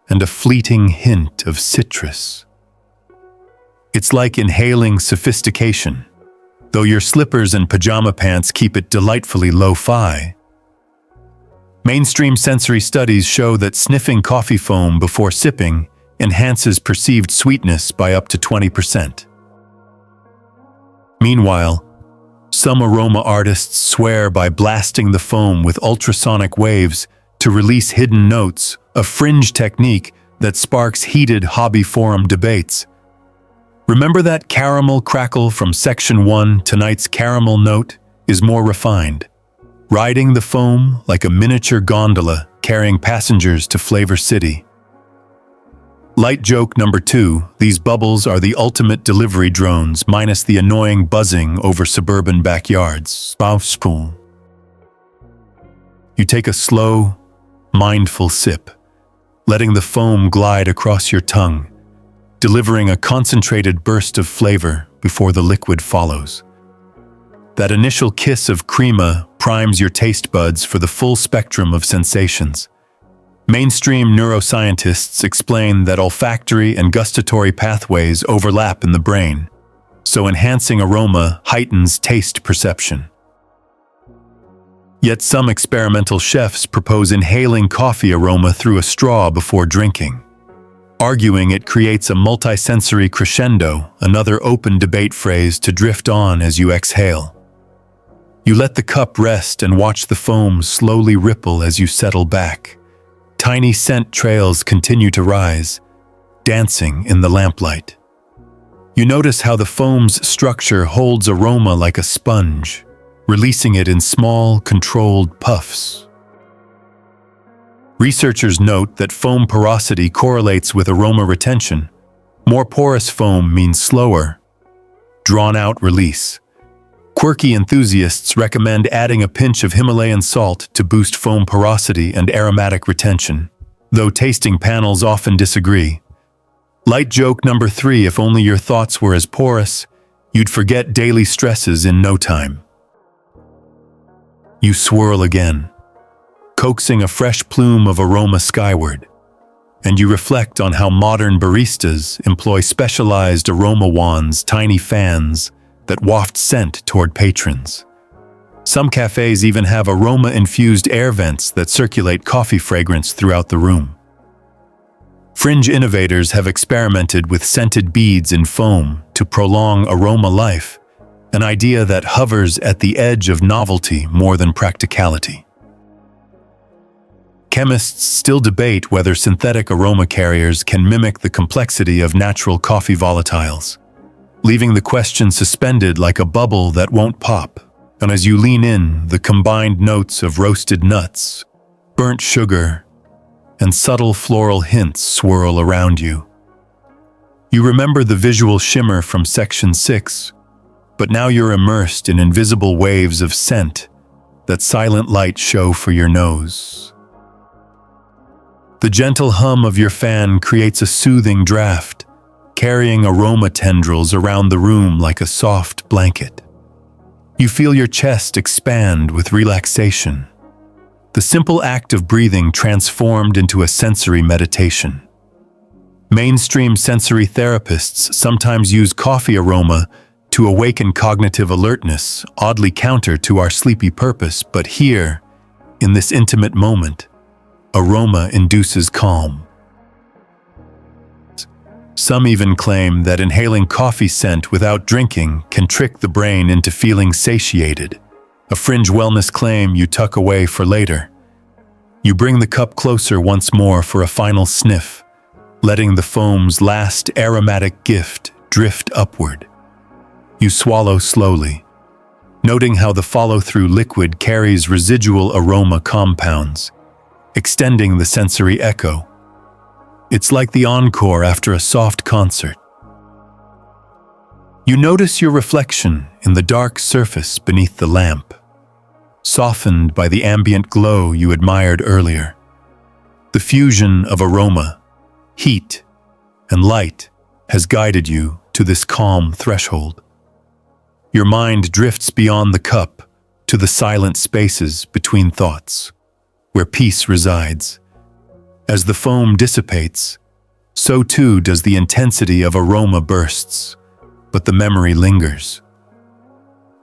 and a fleeting hint of citrus. It's like inhaling sophistication, though your slippers and pajama pants keep it delightfully lo-fi. Mainstream sensory studies show that sniffing coffee foam before sipping enhances perceived sweetness by up to 20%. Meanwhile, some aroma artists swear by blasting the foam with ultrasonic waves to release hidden notes, a fringe technique that sparks heated hobby forum debates. Remember that caramel crackle from Section 1? Tonight's caramel note is more refined, riding the foam like a miniature gondola carrying passengers to Flavor City. Light joke number 2: these bubbles are the ultimate delivery drones, minus the annoying buzzing over suburban backyards. You take a slow, mindful sip, letting the foam glide across your tongue, delivering a concentrated burst of flavor before the liquid follows. That initial kiss of crema primes your taste buds for the full spectrum of sensations. Mainstream neuroscientists explain that olfactory and gustatory pathways overlap in the brain, so enhancing aroma heightens taste perception. Yet some experimental chefs propose inhaling coffee aroma through a straw before drinking, arguing it creates a multisensory crescendo, another open debate phrase to drift on as you exhale. You let the cup rest and watch the foam slowly ripple as you settle back. Tiny scent trails continue to rise, dancing in the lamplight. You notice how the foam's structure holds aroma like a sponge, releasing it in small, controlled puffs. Researchers note that foam porosity correlates with aroma retention. More porous foam means slower, drawn-out release. Quirky enthusiasts recommend adding a pinch of Himalayan salt to boost foam porosity and aromatic retention, though tasting panels often disagree. Light joke number 3: if only your thoughts were as porous, you'd forget daily stresses in no time. You swirl again, coaxing a fresh plume of aroma skyward, and you reflect on how modern baristas employ specialized aroma wands, tiny fans that waft scent toward patrons. Some cafes even have aroma-infused air vents that circulate coffee fragrance throughout the room. Fringe innovators have experimented with scented beads in foam to prolong aroma life, an idea that hovers at the edge of novelty more than practicality. Chemists still debate whether synthetic aroma carriers can mimic the complexity of natural coffee volatiles, leaving the question suspended like a bubble that won't pop. And as you lean in, the combined notes of roasted nuts, burnt sugar, and subtle floral hints swirl around you. You remember the visual shimmer from Section 6, but now you're immersed in invisible waves of scent that silent light show for your nose. The gentle hum of your fan creates a soothing draft, carrying aroma tendrils around the room like a soft blanket. You feel your chest expand with relaxation. The simple act of breathing transformed into a sensory meditation. Mainstream sensory therapists sometimes use coffee aroma to awaken cognitive alertness, oddly counter to our sleepy purpose, but here, in this intimate moment, aroma induces calm. Some even claim that inhaling coffee scent without drinking can trick the brain into feeling satiated, a fringe wellness claim you tuck away for later. You bring the cup closer once more for a final sniff, letting the foam's last aromatic gift drift upward. You swallow slowly, noting how the follow-through liquid carries residual aroma compounds, extending the sensory echo. It's like the encore after a soft concert. You notice your reflection in the dark surface beneath the lamp, softened by the ambient glow you admired earlier. The fusion of aroma, heat, and light has guided you to this calm threshold. Your mind drifts beyond the cup to the silent spaces between thoughts, where peace resides. As the foam dissipates, so too does the intensity of aroma bursts, but the memory lingers.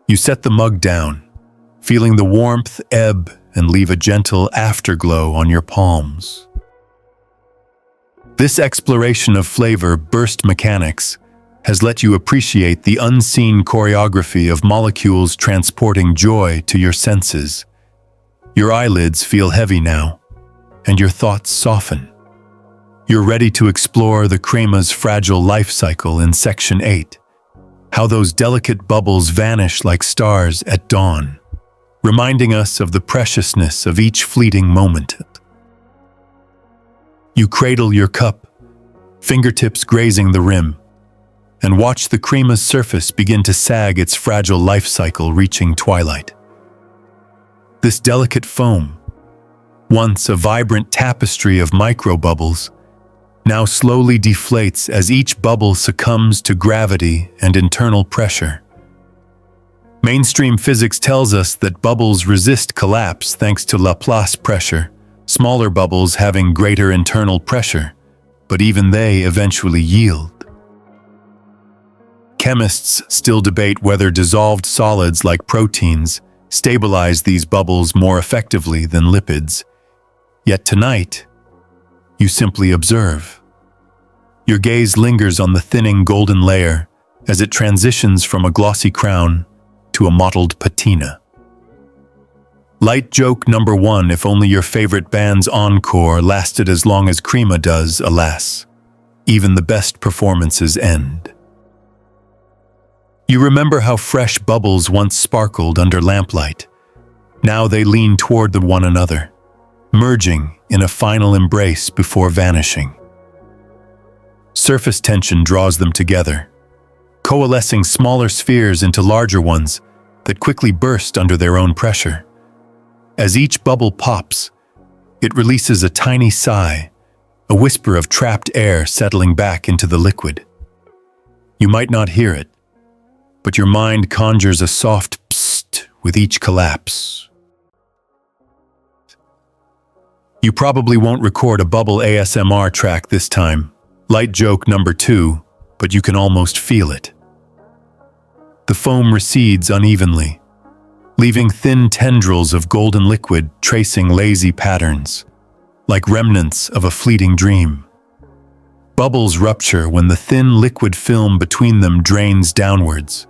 You set the mug down, feeling the warmth ebb and leave a gentle afterglow on your palms. This exploration of flavor burst mechanics has let you appreciate the unseen choreography of molecules transporting joy to your senses. Your eyelids feel heavy now, and your thoughts soften. You're ready to explore the Crema's fragile life cycle in Section 8, how those delicate bubbles vanish like stars at dawn, reminding us of the preciousness of each fleeting moment. You cradle your cup, fingertips grazing the rim, and watch the Crema's surface begin to sag its fragile life cycle reaching twilight. This delicate foam, once a vibrant tapestry of microbubbles, now slowly deflates as each bubble succumbs to gravity and internal pressure. Mainstream physics tells us that bubbles resist collapse thanks to Laplace pressure, smaller bubbles having greater internal pressure, but even they eventually yield. Chemists still debate whether dissolved solids like proteins stabilize these bubbles more effectively than lipids. Yet tonight, you simply observe. Your gaze lingers on the thinning golden layer as it transitions from a glossy crown to a mottled patina. Light joke number 1: if only your favorite band's encore lasted as long as Crema does, alas. Even the best performances end. You remember how fresh bubbles once sparkled under lamplight. Now they lean toward one another, merging in a final embrace before vanishing. Surface tension draws them together, coalescing smaller spheres into larger ones that quickly burst under their own pressure. As each bubble pops, it releases a tiny sigh, a whisper of trapped air settling back into the liquid. You might not hear it, but your mind conjures a soft psst with each collapse. You probably won't record a bubble ASMR track this time. Light joke number 2, but you can almost feel it. The foam recedes unevenly, leaving thin tendrils of golden liquid tracing lazy patterns, like remnants of a fleeting dream. Bubbles rupture when the thin liquid film between them drains downwards,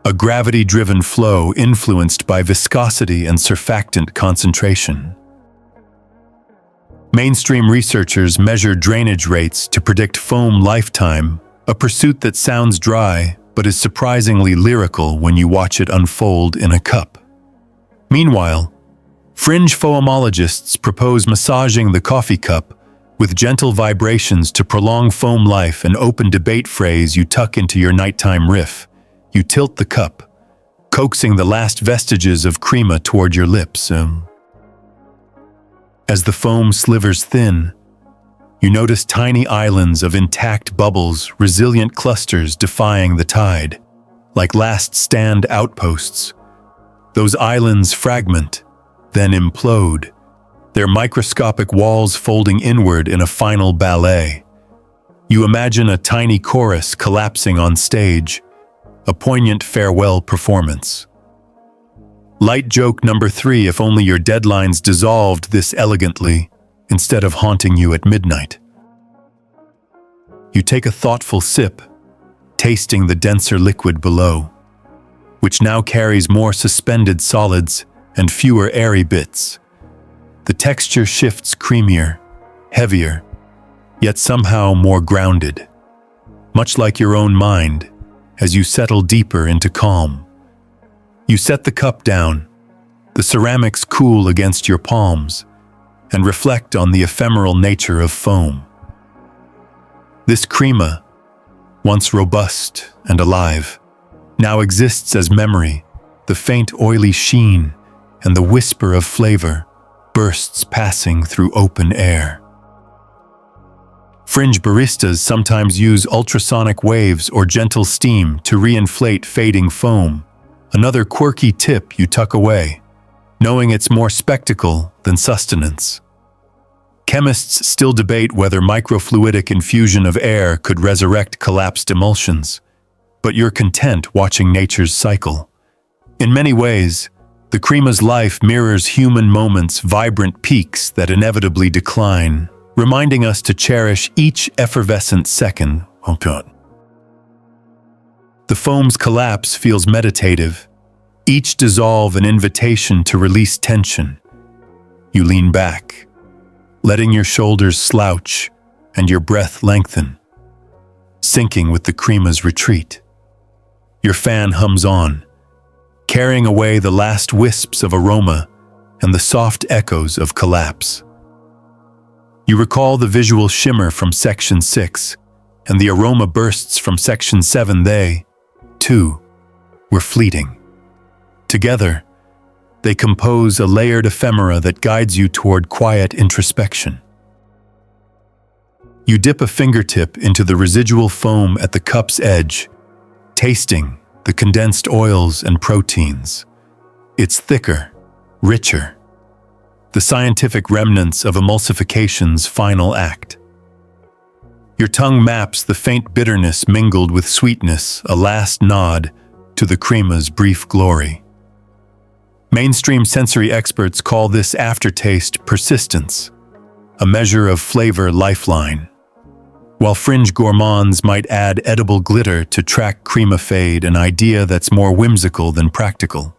a gravity-driven flow influenced by viscosity and surfactant concentration. Mainstream researchers measure drainage rates to predict foam lifetime, a pursuit that sounds dry but is surprisingly lyrical when you watch it unfold in a cup. Meanwhile, fringe foamologists propose massaging the coffee cup with gentle vibrations to prolong foam life, an open debate phrase you tuck into your nighttime riff. You tilt the cup, coaxing the last vestiges of crema toward your lips. As the foam slivers thin, you notice tiny islands of intact bubbles, resilient clusters defying the tide. Like last stand outposts, those islands fragment, then implode, their microscopic walls folding inward in a final ballet. You imagine a tiny chorus collapsing on stage, a poignant farewell performance. Light joke number 3: if only your deadlines dissolved this elegantly, instead of haunting you at midnight. You take a thoughtful sip, tasting the denser liquid below, which now carries more suspended solids and fewer airy bits. The texture shifts creamier, heavier, yet somehow more grounded, much like your own mind as you settle deeper into calm. You set the cup down, the ceramics cool against your palms, and reflect on the ephemeral nature of foam. This crema, once robust and alive, now exists as memory, the faint oily sheen and the whisper of flavor bursts passing through open air. Fringe baristas sometimes use ultrasonic waves or gentle steam to reinflate fading foam, another quirky tip you tuck away, knowing it's more spectacle than sustenance. Chemists still debate whether microfluidic infusion of air could resurrect collapsed emulsions, but you're content watching nature's cycle. In many ways, the crema's life mirrors human moments, vibrant peaks that inevitably decline, reminding us to cherish each effervescent second. The foam's collapse feels meditative, each dissolve an invitation to release tension. You lean back, letting your shoulders slouch and your breath lengthen, syncing with the crema's retreat. Your fan hums on, carrying away the last wisps of aroma and the soft echoes of collapse. You recall the visual shimmer from Section 6 and the aroma bursts from Section 7. They, too, were fleeting. Together, they compose a layered ephemera that guides you toward quiet introspection. You dip a fingertip into the residual foam at the cup's edge, tasting the condensed oils and proteins. It's thicker, richer, the scientific remnants of emulsification's final act. Your tongue maps the faint bitterness mingled with sweetness, a last nod to the crema's brief glory. Mainstream sensory experts call this aftertaste persistence, a measure of flavor lifeline, while fringe gourmands might add edible glitter to track crema fade, an idea that's more whimsical than practical.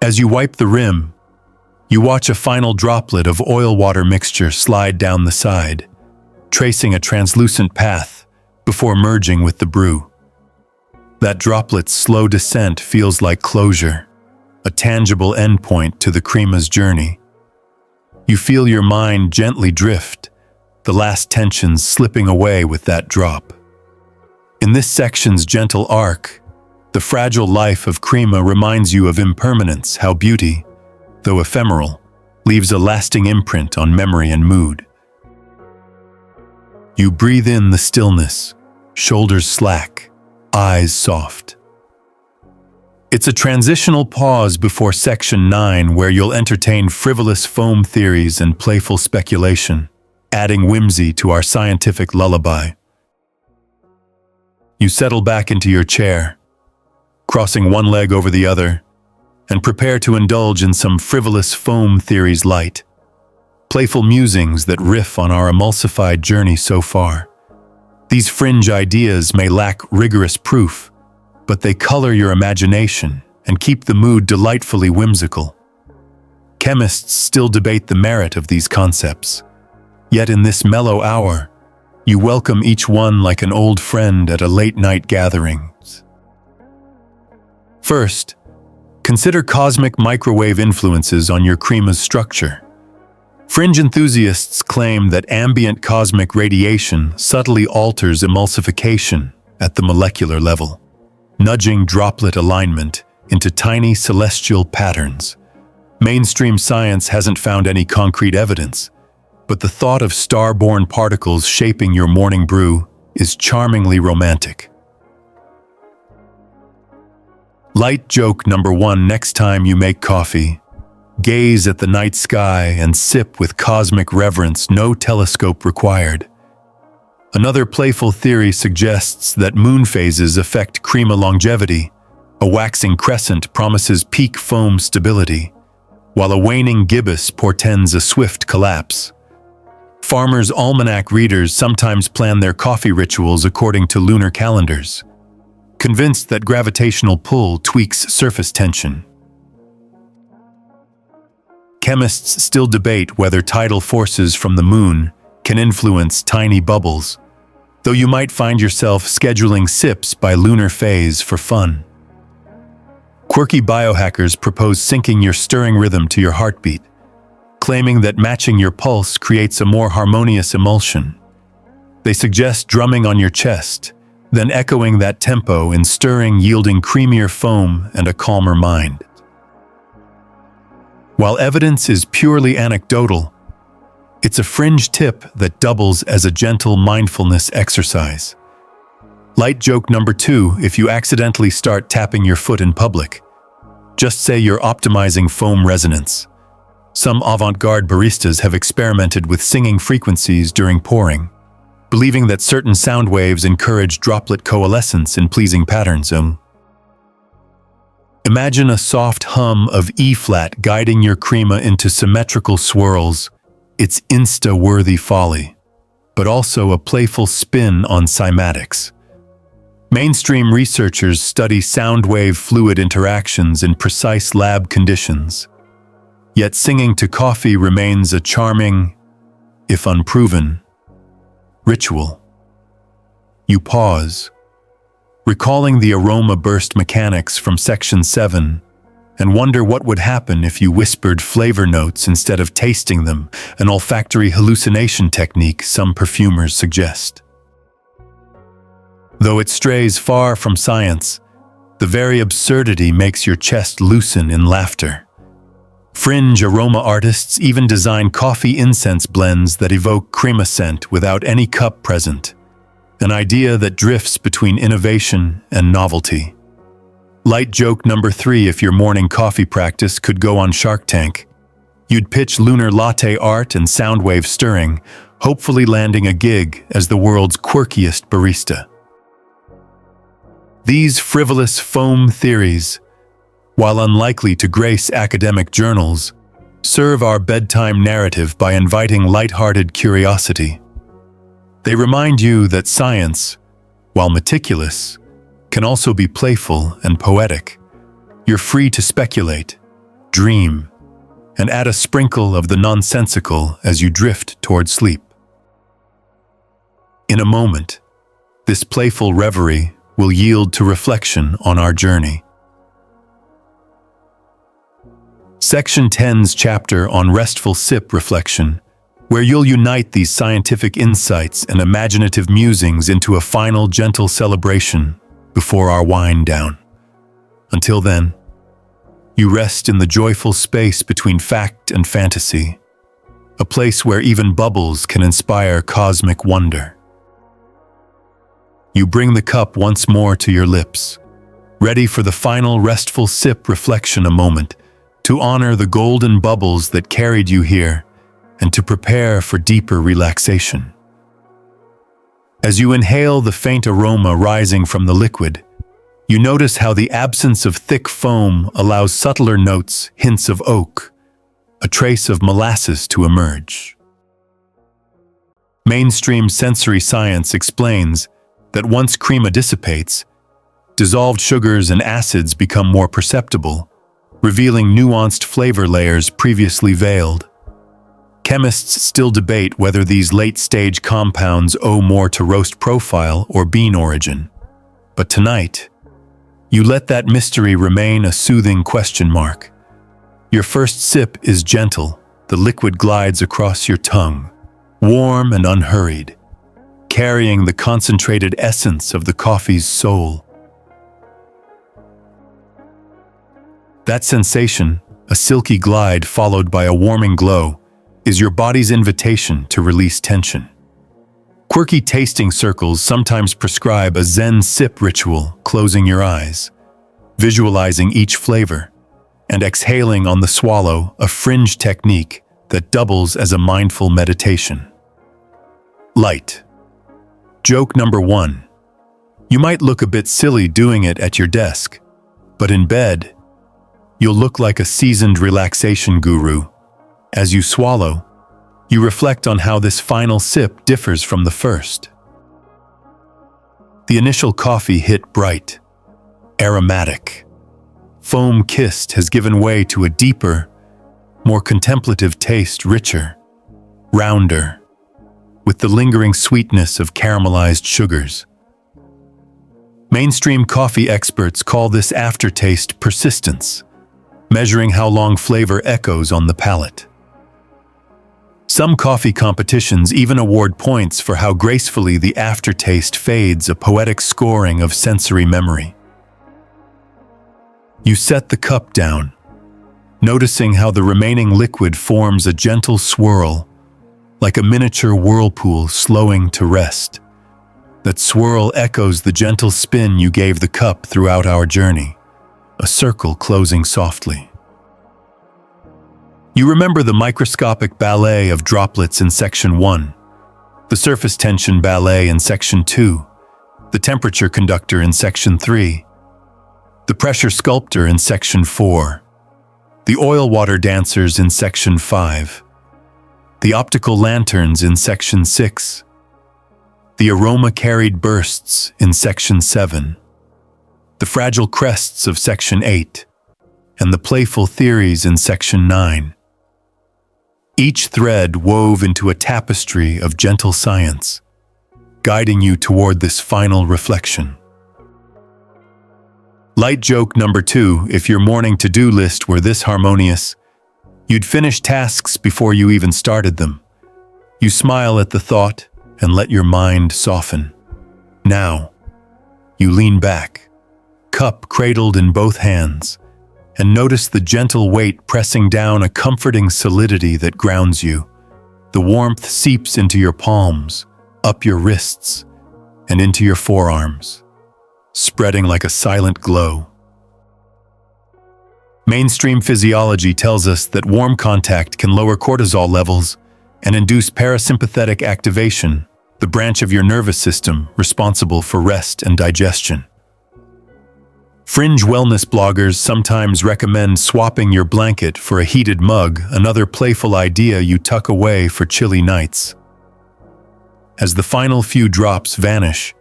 As you wipe the rim, you watch a final droplet of oil-water mixture slide down the side, tracing a translucent path before merging with the brew. That droplet's slow descent feels like closure, a tangible endpoint to the crema's journey. You feel your mind gently drift, the last tensions slipping away with that drop. In this section's gentle arc, the fragile life of crema reminds you of impermanence, how beauty, though ephemeral, leaves a lasting imprint on memory and mood. You breathe in the stillness, shoulders slack, eyes soft. It's a transitional pause before Section 9 where you'll entertain frivolous foam theories and playful speculation, adding whimsy to our scientific lullaby. You settle back into your chair, crossing one leg over the other, and prepare to indulge in some frivolous foam theories light, playful musings that riff on our emulsified journey so far. These fringe ideas may lack rigorous proof, but they color your imagination and keep the mood delightfully whimsical. Chemists still debate the merit of these concepts. Yet in this mellow hour, you welcome each one like an old friend at a late-night gathering. First, consider cosmic microwave influences on your crema's structure. Fringe enthusiasts claim that ambient cosmic radiation subtly alters emulsification at the molecular level, nudging droplet alignment into tiny celestial patterns. Mainstream science hasn't found any concrete evidence, but the thought of star-born particles shaping your morning brew is charmingly romantic. Light joke number 1: next time you make coffee, gaze at the night sky and sip with cosmic reverence, no telescope required. Another playful theory suggests that moon phases affect crema longevity. A waxing crescent promises peak foam stability, while a waning gibbous portends a swift collapse. Farmers' almanac readers sometimes plan their coffee rituals according to lunar calendars, convinced that gravitational pull tweaks surface tension. Chemists still debate whether tidal forces from the moon can influence tiny bubbles, though you might find yourself scheduling sips by lunar phase for fun. Quirky biohackers propose syncing your stirring rhythm to your heartbeat, claiming that matching your pulse creates a more harmonious emulsion. They suggest drumming on your chest, then echoing that tempo in stirring, yielding creamier foam and a calmer mind. While evidence is purely anecdotal, it's a fringe tip that doubles as a gentle mindfulness exercise. Light joke number 2: if you accidentally start tapping your foot in public, just say you're optimizing foam resonance. Some avant-garde baristas have experimented with singing frequencies during pouring, believing that certain sound waves encourage droplet coalescence in pleasing patterns. Imagine a soft hum of E-flat guiding your crema into symmetrical swirls. It's Insta-worthy folly, but also a playful spin on cymatics. Mainstream researchers study sound wave fluid interactions in precise lab conditions. Yet singing to coffee remains a charming, if unproven, ritual. You pause, recalling the aroma burst mechanics from Section 7, and wonder what would happen if you whispered flavor notes instead of tasting them, an olfactory hallucination technique some perfumers suggest. Though it strays far from science, the very absurdity makes your chest loosen in laughter. Fringe aroma artists even design coffee incense blends that evoke crema scent without any cup present, an idea that drifts between innovation and novelty. Light joke number 3: if your morning coffee practice could go on Shark Tank, you'd pitch lunar latte art and sound wave stirring, hopefully landing a gig as the world's quirkiest barista. These frivolous foam theories, while unlikely to grace academic journals, serve our bedtime narrative by inviting lighthearted curiosity. They remind you that science, while meticulous, can also be playful and poetic. You're free to speculate, dream, and add a sprinkle of the nonsensical as you drift toward sleep. In a moment, this playful reverie will yield to reflection on our journey. Section 10's chapter on restful sip reflection, where you'll unite these scientific insights and imaginative musings into a final gentle celebration before our wind down. Until then, you rest in the joyful space between fact and fantasy, a place where even bubbles can inspire cosmic wonder. You bring the cup once more to your lips, ready for the final restful sip reflection, a moment to honor the golden bubbles that carried you here and to prepare for deeper relaxation. As you inhale the faint aroma rising from the liquid, you notice how the absence of thick foam allows subtler notes, hints of oak, a trace of molasses to emerge. Mainstream sensory science explains that once crema dissipates, dissolved sugars and acids become more perceptible, revealing nuanced flavor layers previously veiled. Chemists still debate whether these late-stage compounds owe more to roast profile or bean origin. But tonight, you let that mystery remain a soothing question mark. Your first sip is gentle, the liquid glides across your tongue, warm and unhurried, carrying the concentrated essence of the coffee's soul. That sensation, a silky glide followed by a warming glow, is your body's invitation to release tension. Quirky tasting circles sometimes prescribe a Zen sip ritual, closing your eyes, visualizing each flavor, and exhaling on the swallow, a fringe technique that doubles as a mindful meditation. Light. Joke number 1. You might look a bit silly doing it at your desk, but in bed, you'll look like a seasoned relaxation guru. As you swallow, you reflect on how this final sip differs from the first. The initial coffee hit bright, aromatic. Foam-kissed has given way to a deeper, more contemplative taste, richer, rounder, with the lingering sweetness of caramelized sugars. Mainstream coffee experts call this aftertaste persistence, measuring how long flavor echoes on the palate. Some coffee competitions even award points for how gracefully the aftertaste fades, a poetic scoring of sensory memory. You set the cup down, noticing how the remaining liquid forms a gentle swirl, like a miniature whirlpool slowing to rest. That swirl echoes the gentle spin you gave the cup throughout our journey, a circle closing softly. You remember the microscopic ballet of droplets in Section 1, the surface tension ballet in Section 2, the temperature conductor in Section 3, the pressure sculptor in Section 4, the oil water dancers in Section 5, the optical lanterns in Section 6, the aroma-carried bursts in Section 7, the fragile crests of Section 8, and the playful theories in Section 9. Each thread wove into a tapestry of gentle science, guiding you toward this final reflection. Light joke number 2, if your morning to-do list were this harmonious, you'd finish tasks before you even started them. You smile at the thought and let your mind soften. Now, you lean back, cup cradled in both hands, and notice the gentle weight pressing down, a comforting solidity that grounds you. The warmth seeps into your palms, up your wrists, and into your forearms, spreading like a silent glow. Mainstream physiology tells us that warm contact can lower cortisol levels and induce parasympathetic activation, the branch of your nervous system responsible for rest and digestion. Fringe wellness bloggers sometimes recommend swapping your blanket for a heated mug, another playful idea you tuck away for chilly nights. As the final few drops vanish,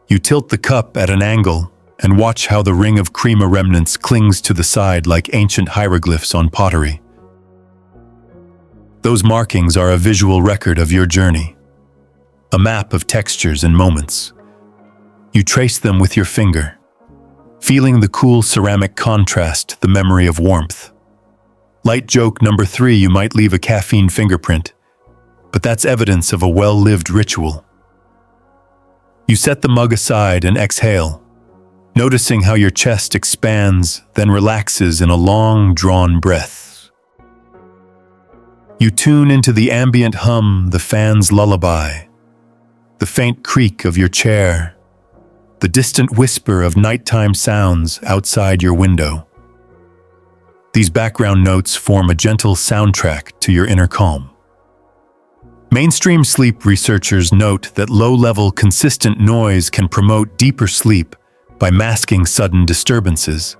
you tilt the cup at an angle and watch how the ring of crema remnants clings to the side like ancient hieroglyphs on pottery. Those markings are a visual record of your journey, a map of textures and moments. You trace them with your finger, feeling the cool ceramic contrast, the memory of warmth. Light joke number 3, you might leave a caffeine fingerprint, but that's evidence of a well-lived ritual. You set the mug aside and exhale, noticing how your chest expands, then relaxes in a long, drawn breath. You tune into the ambient hum, the fan's lullaby, the faint creak of your chair, the distant whisper of nighttime sounds outside your window. These background notes form a gentle soundtrack to your inner calm. Mainstream sleep researchers note that low-level, consistent noise can promote deeper sleep by masking sudden disturbances.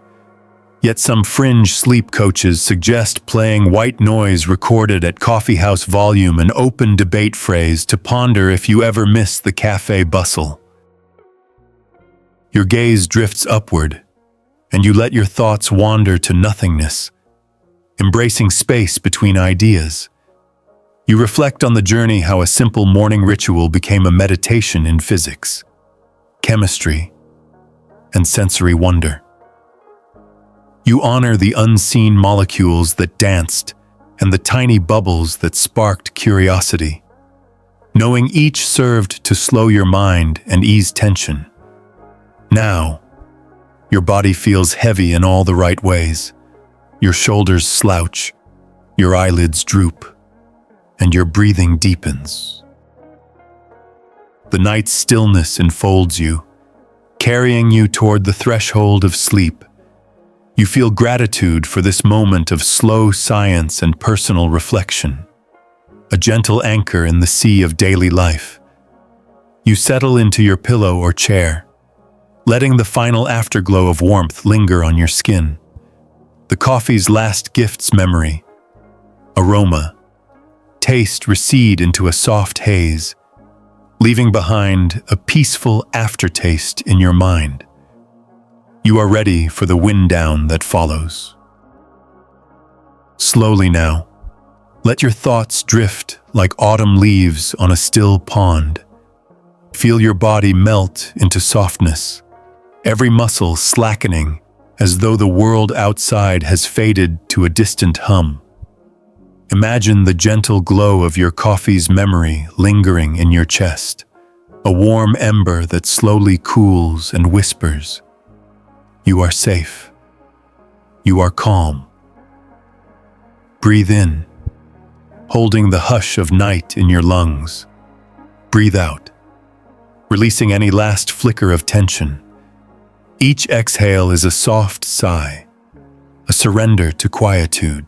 Yet some fringe sleep coaches suggest playing white noise recorded at coffeehouse volume, an open debate phrase to ponder if you ever miss the cafe bustle. Your gaze drifts upward, and you let your thoughts wander to nothingness, embracing space between ideas. You reflect on the journey how a simple morning ritual became a meditation in physics, chemistry, and sensory wonder. You honor the unseen molecules that danced and the tiny bubbles that sparked curiosity, knowing each served to slow your mind and ease tension. Now, your body feels heavy in all the right ways. Your shoulders slouch, your eyelids droop, and your breathing deepens. The night's stillness enfolds you, carrying you toward the threshold of sleep. You feel gratitude for this moment of slow science and personal reflection, a gentle anchor in the sea of daily life. You settle into your pillow or chair, letting the final afterglow of warmth linger on your skin. The coffee's last gift's memory, aroma, taste recede into a soft haze, leaving behind a peaceful aftertaste in your mind. You are ready for the wind down that follows. Slowly now, let your thoughts drift like autumn leaves on a still pond. Feel your body melt into softness, every muscle slackening as though the world outside has faded to a distant hum. Imagine the gentle glow of your coffee's memory lingering in your chest, a warm ember that slowly cools and whispers, "You are safe. You are calm." Breathe in, holding the hush of night in your lungs. Breathe out, releasing any last flicker of tension. Each exhale is a soft sigh, a surrender to quietude.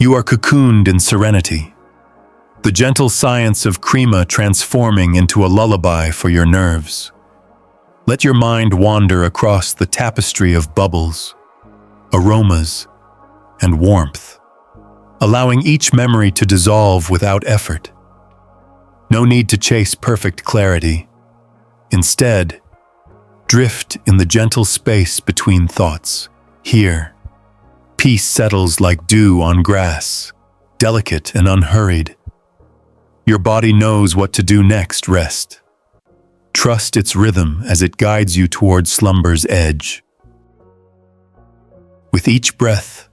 You are cocooned in serenity, the gentle science of Crema transforming into a lullaby for your nerves. Let your mind wander across the tapestry of bubbles, aromas, and warmth, allowing each memory to dissolve without effort. No need to chase perfect clarity. Instead, drift in the gentle space between thoughts. Here, peace settles like dew on grass, delicate and unhurried. Your body knows what to do next. Rest. Trust its rhythm as it guides you toward slumber's edge. With each breath,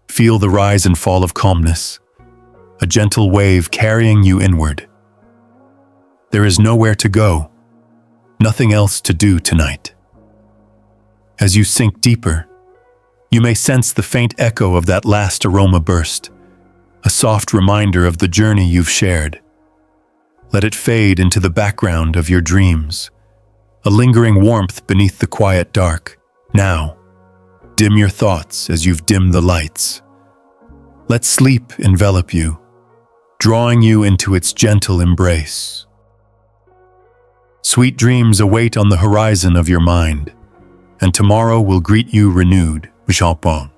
feel the rise and fall of calmness, a gentle wave carrying you inward. There is nowhere to go, nothing else to do tonight. As you sink deeper, you may sense the faint echo of that last aroma burst, a soft reminder of the journey you've shared. Let it fade into the background of your dreams, a lingering warmth beneath the quiet dark. Now, dim your thoughts as you've dimmed the lights. Let sleep envelop you, drawing you into its gentle embrace. Sweet dreams await on the horizon of your mind, and tomorrow will greet you renewed. Wishopon.